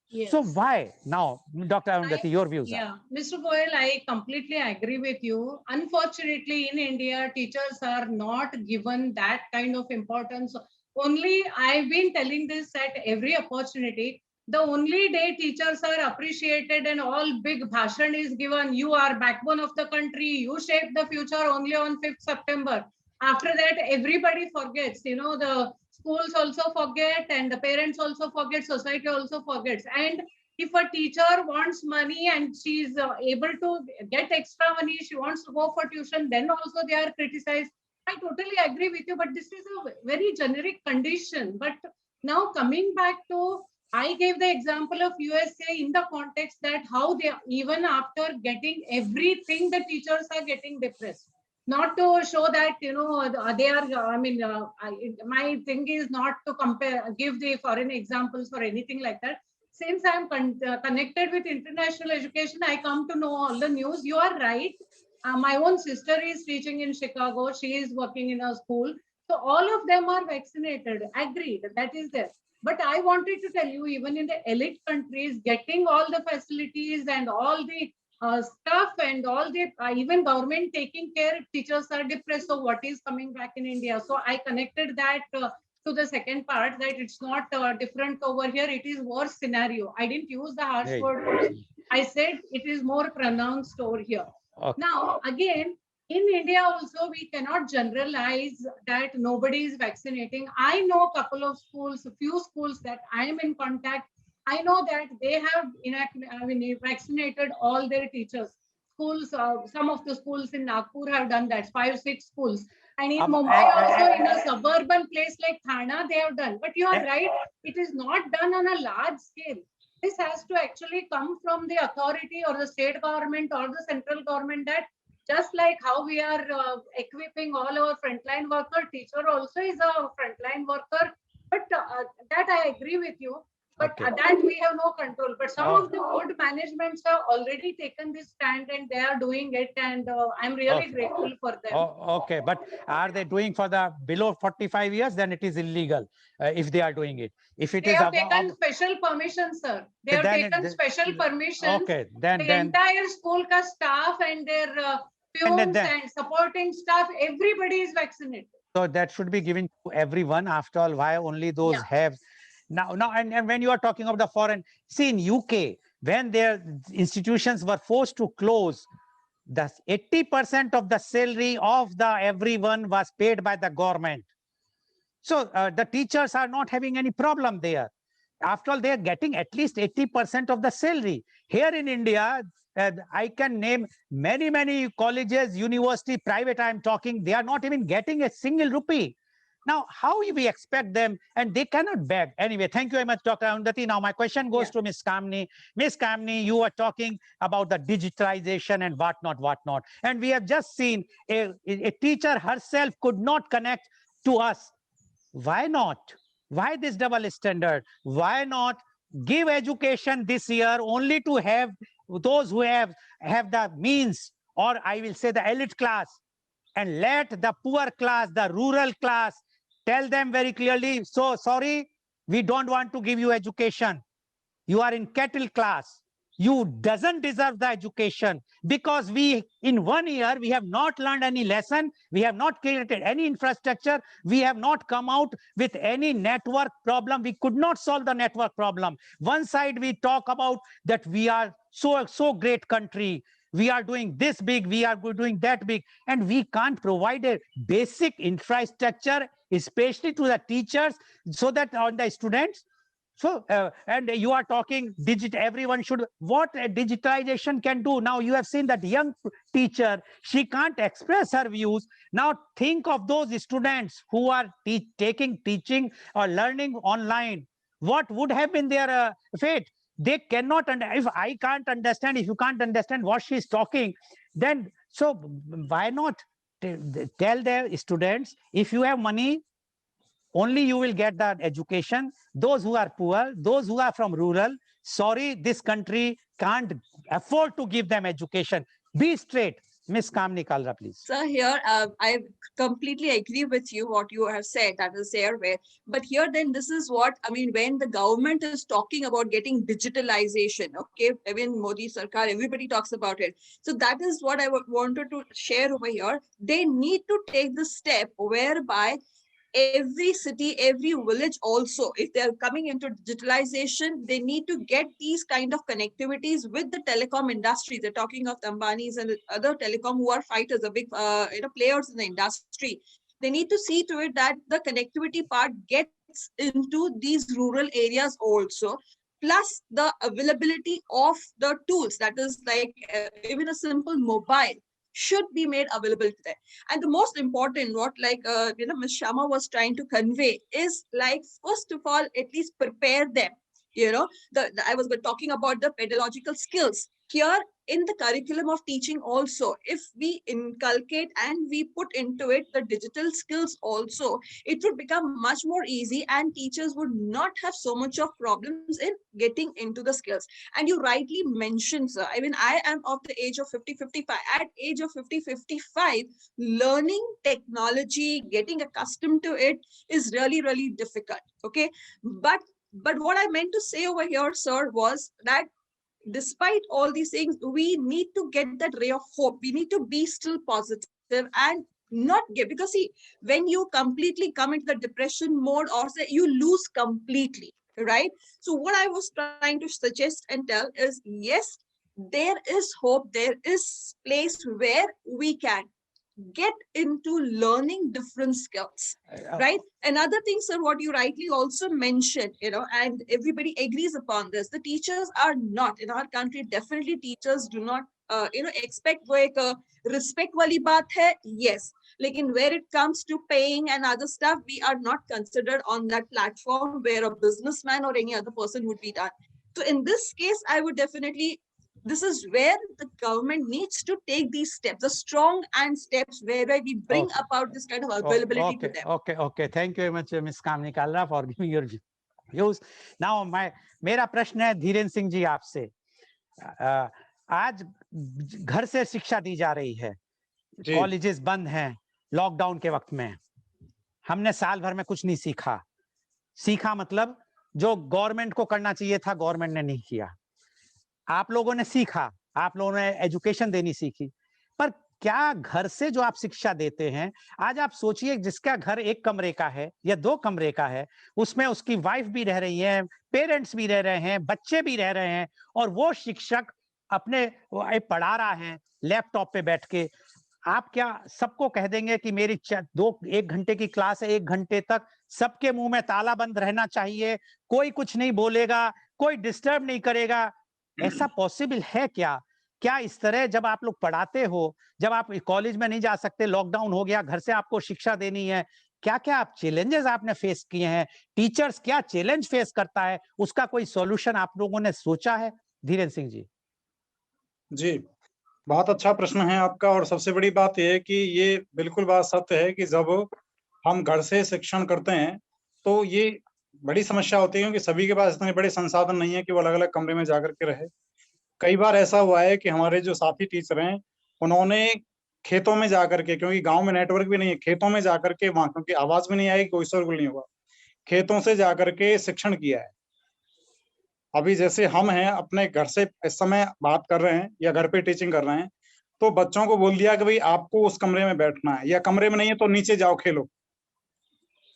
Yes. So why now, Dr. Arundhati, your views? Yeah, Mr. Goyal, I completely agree with you. Unfortunately, in India, teachers are not given that kind of importance. Only I've been telling this at every opportunity. The only day teachers are appreciated and all big bhashan is given, you are backbone of the country, you shape the future, only on 5th September. After that, everybody forgets, the schools also forget, and the parents also forget, society also forgets. And if a teacher wants money and she's able to get extra money, she wants to go for tuition, then also they are criticized. I totally agree with you, but this is a very generic condition. But now coming back to, I gave the example of USA in the context that how they, even after getting everything, the teachers are getting depressed. Not to show that, you know, they are, my thing is not to compare, give the foreign examples or anything like that. Since I'm connected with international education, I come to know all the news. You are right. My own sister is teaching in Chicago. She is working in a school. So all of them are vaccinated. Agreed. That is there. But I wanted to tell you, even in the elite countries, getting all the facilities and all the stuff and all the even government taking care, teachers are depressed. So what is coming back in India? So I connected that to the second part, that it's not different over here. It is worse scenario. I didn't use the harsh Right. word. I said it is more pronounced over here. Okay. Now, again, in India also, we cannot generalize that nobody is vaccinating. I know a couple of schools, a few schools that I am in contact. I know that they have vaccinated all their teachers. Schools, some of the schools in Nagpur have done that, 5-6 schools. And in Mumbai also, in a suburban place like Thana, they have done. But you are right, it is not done on a large scale. This has to actually come from the authority or the state government or the central government, that just like how we are equipping all our frontline worker, teacher also is a frontline worker. But that I agree with you. But Okay. that we have no control. But some of the board managements have already taken this stand and they are doing it. And I'm really Okay. grateful for them. Oh, okay, but are they doing for the below 45 years? Then it is illegal if they are doing it. If it They is have taken special permission, sir. They have then taken special permission. okay, The entire school ka staff and their peons and supporting staff, everybody is vaccinated. so that should be given to everyone. After all, why only those Yeah. have now? And when you are talking of the foreign, see in UK, when their institutions were forced to close, the 80% of the salary of the everyone was paid by the government. So the teachers are not having any problem there. After all, they are getting at least 80% of the salary. Here in India, I can name many colleges, university, private I'm talking, they are not even getting a single rupee. Now, how we expect them, and they cannot beg. Anyway, thank you very much, Dr. Arundhati. Now, my question goes to Ms. Kamini. Ms. Kamini, you were talking about the digitalization and whatnot. And we have just seen a teacher herself could not connect to us. Why not? Why this double standard? Why not give education this year only to have those who have the means, or I will say the elite class, and let the poor class, the rural class, tell them very clearly, so sorry, we don't want to give you education. You are in cattle class. You doesn't deserve the education, because we, in 1 year, we have not learned any lesson. We have not created any infrastructure. We have not come out with any network problem. We could not solve the network problem. One side we talk about that we are so great country. We are doing this big, we are doing that big, and we can't provide a basic infrastructure, especially to the teachers, so that on the students. So, and you are talking everyone should, what digitalization can do. Now you have seen that young teacher, she can't express her views. Now think of those students who are taking teaching or learning online. What would have been their fate? They cannot, if I can't understand, if you can't understand what she's talking, then so why not tell their students, if you have money, only you will get that education. Those who are poor, those who are from rural, sorry, this country can't afford to give them education. Be straight. Ms. Kamini Kalra, please. Sir, here I completely agree with you what you have said, that is there where, but here then this is what I mean when the government is talking about getting digitalization. Okay, even Modi Sarkar, everybody talks about it. So that is what I wanted to share over here. They need to take the step whereby every city, every village also, if they're coming into digitalization, they need to get these kind of connectivities with the telecom industry. They're talking of the Ambanis and the other telecom who are fighters, the big players in the industry. They need to see to it that the connectivity part gets into these rural areas also, plus the availability of the tools, that is like even a simple mobile. should be made available to them. And the most important, what like Ms. Shama was trying to convey is like, first of all, at least prepare them. I was talking about the pedagogical skills here in the curriculum of teaching also. If we inculcate and we put into it the digital skills also, it would become much more easy and teachers would not have so much of problems in getting into the skills. And you rightly mentioned, sir, I mean, I am of the age of 50-55. At age of 50-55, learning technology, getting accustomed to it is really, really difficult. Okay. But what I meant to say over here, sir, was that despite all these things, we need to get that ray of hope. We need to be still positive and not get, because see, when you completely come into the depression mode or say you lose completely, right? So what I was trying to suggest and tell is, yes, there is hope. There is place where we can get into learning different skills, right? Another thing, sir, what you rightly also mentioned, and everybody agrees upon this, the teachers are not, in our country, definitely teachers do not, expect wo ek respect wali baat hai, yes. Lekin where it comes to paying and other stuff, we are not considered on that platform where a businessman or any other person would be done. So in this case, I would definitely, this is where the government needs to take these steps, the strong and steps where we bring about this kind of availability to them. Okay. Thank you very much, Ms. Kamini Kalra, for giving your views. Now, मेरा प्रश्न है धीरेन्द्र सिंह जी आपसे। आज घर से शिक्षा दी जा रही है, कॉलेजेस बंद हैं लॉकडाउन के वक्त में, हमने साल भर में कुछ नहीं सीखा मतलब जो गवर्नमेंट को करना चाहिए था गवर्नमेंट ने नहीं किया। आप लोगों ने सीखा, आप लोगों ने एजुकेशन देनी सीखी, पर क्या घर से जो आप शिक्षा देते हैं, आज आप सोचिए जिसका घर 1 कमरे का है या 2 कमरे का है, उसमें उसकी वाइफ भी रह रही है, पेरेंट्स भी रह रहे हैं, बच्चे भी रह रहे हैं, और वो शिक्षक अपने पढ़ा रहा है लैपटॉप पे बैठ के। आप क्या सबको कह देंगे कि मेरी 1 घंटे की क्लास है, 1 घंटे तक सबके मुंह में ताला बंद रहना चाहिए, कोई कुछ नहीं बोलेगा, कोई डिस्टर्ब नहीं करेगा? ऐसा पॉसिबल है क्या इस तरह जब आप लोग पढ़ाते हो, जब आप कॉलेज में नहीं जा सकते, लॉकडाउन हो गया, घर से आपको शिक्षा देनी है, क्या आप चैलेंजेस आपने फेस किए हैं? टीचर्स क्या चैलेंज फेस करता है, उसका कोई सॉल्यूशन आप लोगों ने सोचा है? धीरेन्द्र सिंह जी। जी, बहुत अच्छा प्रश्न है आपका, और सबसे बड़ी बात यह है कि ये बिल्कुल बात सत्य है कि जब हम घर से शिक्षण करते हैं तो ये बड़ी समस्या होती है, क्योंकि सभी के पास इतने बड़े संसाधन नहीं है कि वो अलग-अलग कमरे में जाकर के रहे। कई बार ऐसा हुआ है कि हमारे जो साथी टीचर हैं, उन्होंने खेतों में जाकर के, क्योंकि गांव में नेटवर्क भी नहीं है, खेतों में जाकर के, वहां क्योंकि आवाज भी नहीं आएगी, कोई शोरगुल नहीं होगा, खेतों से जाकर के शिक्षण किया है। अभी जैसे हम हैं, अपने घर से इस समय बात कर रहे हैं या घर पे टीचिंग कर रहे हैं, तो बच्चों को बोल दिया कि भाई आपको उस कमरे में बैठना है, या कमरे में नहीं है तो नीचे जाओ खेलो,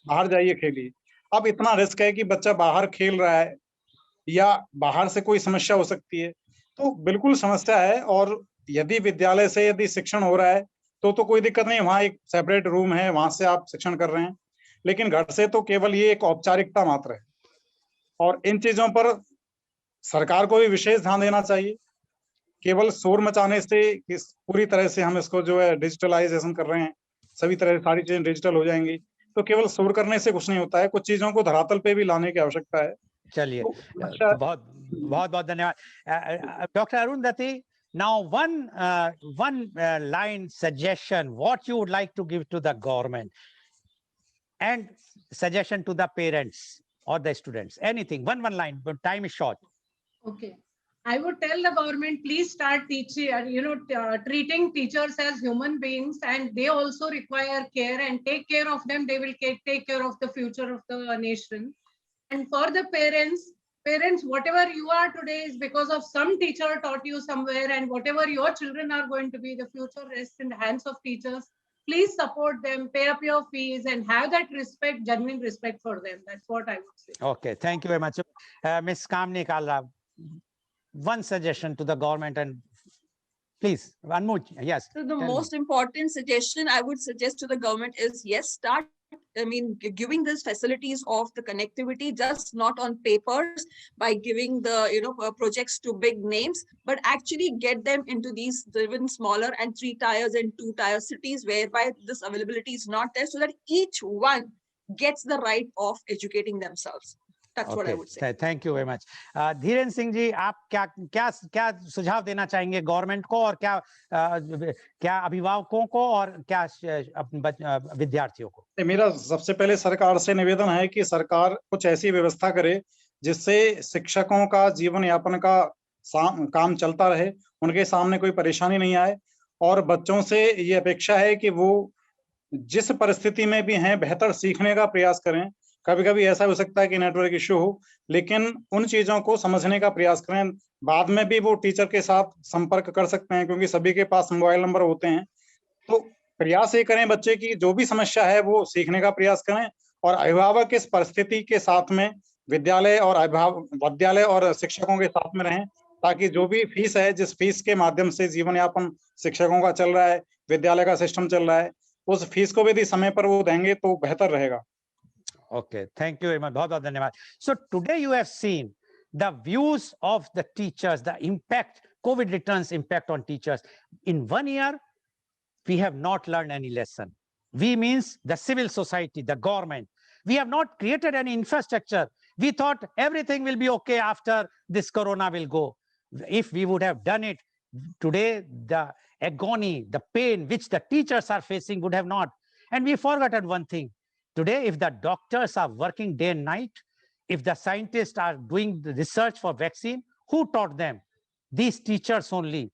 बाहर जाइए खेलिए। अब इतना रिस्क है कि बच्चा बाहर खेल रहा है या बाहर से कोई समस्या हो सकती है, तो बिल्कुल समस्या है। और यदि विद्यालय से यदि शिक्षण हो रहा है तो कोई दिक्कत नहीं, वहाँ एक सेपरेट रूम है, वहां से आप शिक्षण कर रहे हैं, लेकिन घर से तो केवल ये एक औपचारिकता मात्र है। और इन चीजों पर सरकार को भी विशेष ध्यान देना चाहिए। केवल शोर मचाने से पूरी तरह से हम इसको जो है डिजिटलाइजेशन कर रहे हैं, सभी तरह सारी चीजें डिजिटल हो जाएंगी, तो केवल शोर करने से कुछ नहीं होता है, कुछ चीजों को धरातल पे भी लाने की आवश्यकता है। चलिए, बहुत धन्यवाद doctor Arundhati. Now one line suggestion, what you would like to give to the government, and suggestion to the parents or the students, anything, one line, but time is short. Okay. I would tell the government, please start teaching, treating teachers as human beings, and they also require care, and take care of them. They will take care of the future of the nation. And for the parents, whatever you are today is because of some teacher taught you somewhere, and whatever your children are going to be, the future rests in the hands of teachers. Please support them, pay up your fees, and have that respect, genuine respect for them. That's what I would say. Okay, thank you very much. Ms. Kamini Kalra, one suggestion to the government, and please, one more. Yes. So the most important suggestion I would suggest to the government is, yes, start giving these facilities of the connectivity, just not on papers by giving the projects to big names, but actually get them into these even smaller and 3 tiers and 2 tier cities whereby this availability is not there, so that each one gets the right of educating themselves. That's what I would say. Thank you very much. Dhirendra Singh ji, आप क्या क्या क्या सुझाव देना चाहेंगे government को, और क्या अभिभावकों को, और क्या विद्यार्थियों को? मेरा सबसे पहले सरकार से निवेदन है कि सरकार कुछ ऐसी व्यवस्था करे जिससे शिक्षकों का जीवन यापन का काम चलता रहे, उनके सामने कोई परेशानी नहीं आए, और बच्चों से ये अपेक्षा है कि वो जिस परिस्थिति में भी हैं बेहतर सीखने का प्रयास करें। कभी कभी ऐसा हो सकता है कि नेटवर्क इश्यू हो, लेकिन उन चीजों को समझने का प्रयास करें। बाद में भी वो टीचर के साथ संपर्क कर सकते हैं, क्योंकि सभी के पास मोबाइल नंबर होते हैं। तो प्रयास ये करें बच्चे की जो भी समस्या है वो सीखने का प्रयास करें, और अभिभावक इस परिस्थिति के साथ में विद्यालय और शिक्षकों के साथ में रहें, ताकि जो भी फीस है, जिस फीस के माध्यम से जीवन यापन शिक्षकों का चल रहा है, विद्यालय का सिस्टम चल रहा है, उस फीस को भी यदि समय पर वो देंगे तो बेहतर रहेगा। Okay, thank you very much. बहुत बहुत धन्यवाद। So today you have seen the views of the teachers, the impact, COVID returns impact on teachers. In 1 year, we have not learned any lesson. We means the civil society, the government. We have not created any infrastructure. We thought everything will be okay after this corona will go. If we would have done it, today the agony, the pain which the teachers are facing would have not. And we forgotten one thing. Today, if the doctors are working day and night, if the scientists are doing the research for vaccine, who taught them? These teachers only.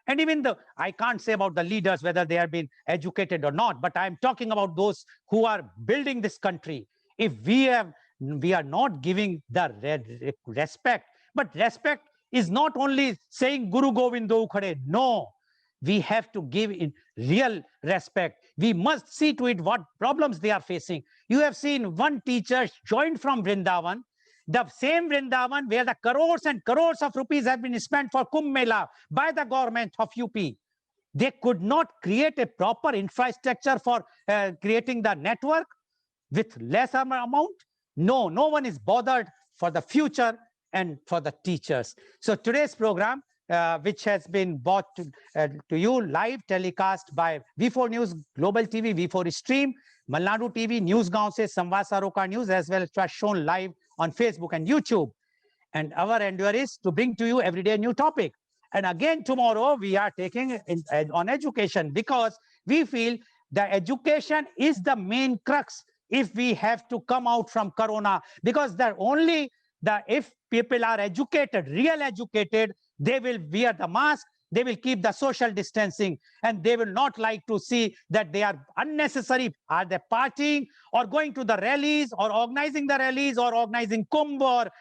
And even though I can't say about the leaders, whether they have been educated or not, but I'm talking about those who are building this country. If we are not giving the respect, but respect is not only saying Guru Govind Do Khade. No, we have to give in real respect. We must see to it what problems they are facing. You have seen one teacher joined from Vrindavan, the same Vrindavan where the crores and crores of rupees have been spent for Kumbh Mela by the government of UP. They could not create a proper infrastructure for creating the network with less amount. No one is bothered for the future and for the teachers. So today's program, which has been brought to you live telecast by V4 News, Global TV, V4 Stream, Malnadu TV, News Gaon se Samvad Saroka News, as well as shown live on Facebook and YouTube. And our endeavor is to bring to you every day a new topic. And again, tomorrow we are taking on education, because we feel the education is the main crux if we have to come out from corona, because if people are educated, real educated, they will wear the mask, they will keep the social distancing, and they will not like to see that they are unnecessary. Are they partying or going to the rallies or organizing the rallies or organizing Kumbh or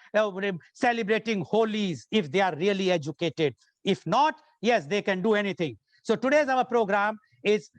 celebrating Holies if they are really educated? If not, yes, they can do anything. So today's our program is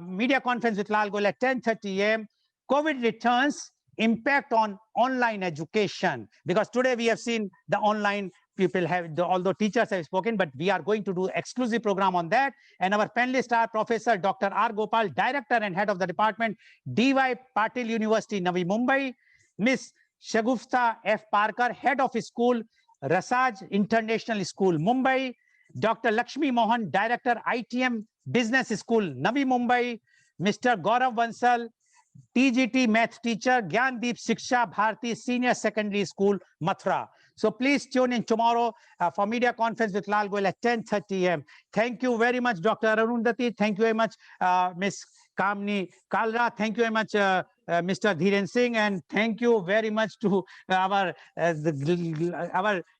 media conference with Lal Goyal at 10:30 a.m. COVID returns, impact on online education, because today we have seen the online people although teachers have spoken, but we are going to do exclusive program on that. And our panelists are Professor Dr. R. Gopal, Director and Head of the Department, D.Y. Patil University, Navi Mumbai, Miss Shagufta F. Parker, Head of School, Rasaj International School, Mumbai, Dr. Lakshmi Mohan, Director, ITM Business School, Navi Mumbai, Mr. Gaurav Bansal, TGT Math Teacher, Gyandeep Shiksha Bharati Senior Secondary School, Mathura. So please tune in tomorrow for media conference with Lal Goyal at 10:30 a.m. Thank you very much, Dr. Arundhati. Thank you very much, Ms. Kamini Kalra. Thank you very much, Mr. Dhiren Singh, and thank you very much to our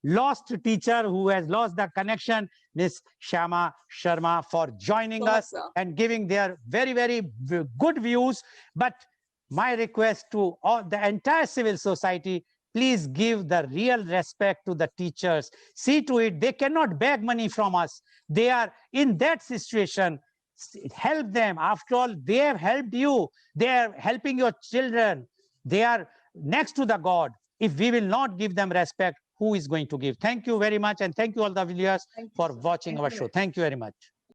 lost teacher who has lost the connection, Ms. Shama Sharma, for joining us and giving their very, very good views. But my request to the entire civil society, please give the real respect to the teachers. See to it, they cannot beg money from us. They are in that situation. Help them. After all, they have helped you. They are helping your children. They are next to the God. If we will not give them respect, who is going to give? Thank you very much. And thank you all the viewers for watching our show. Thank you very much.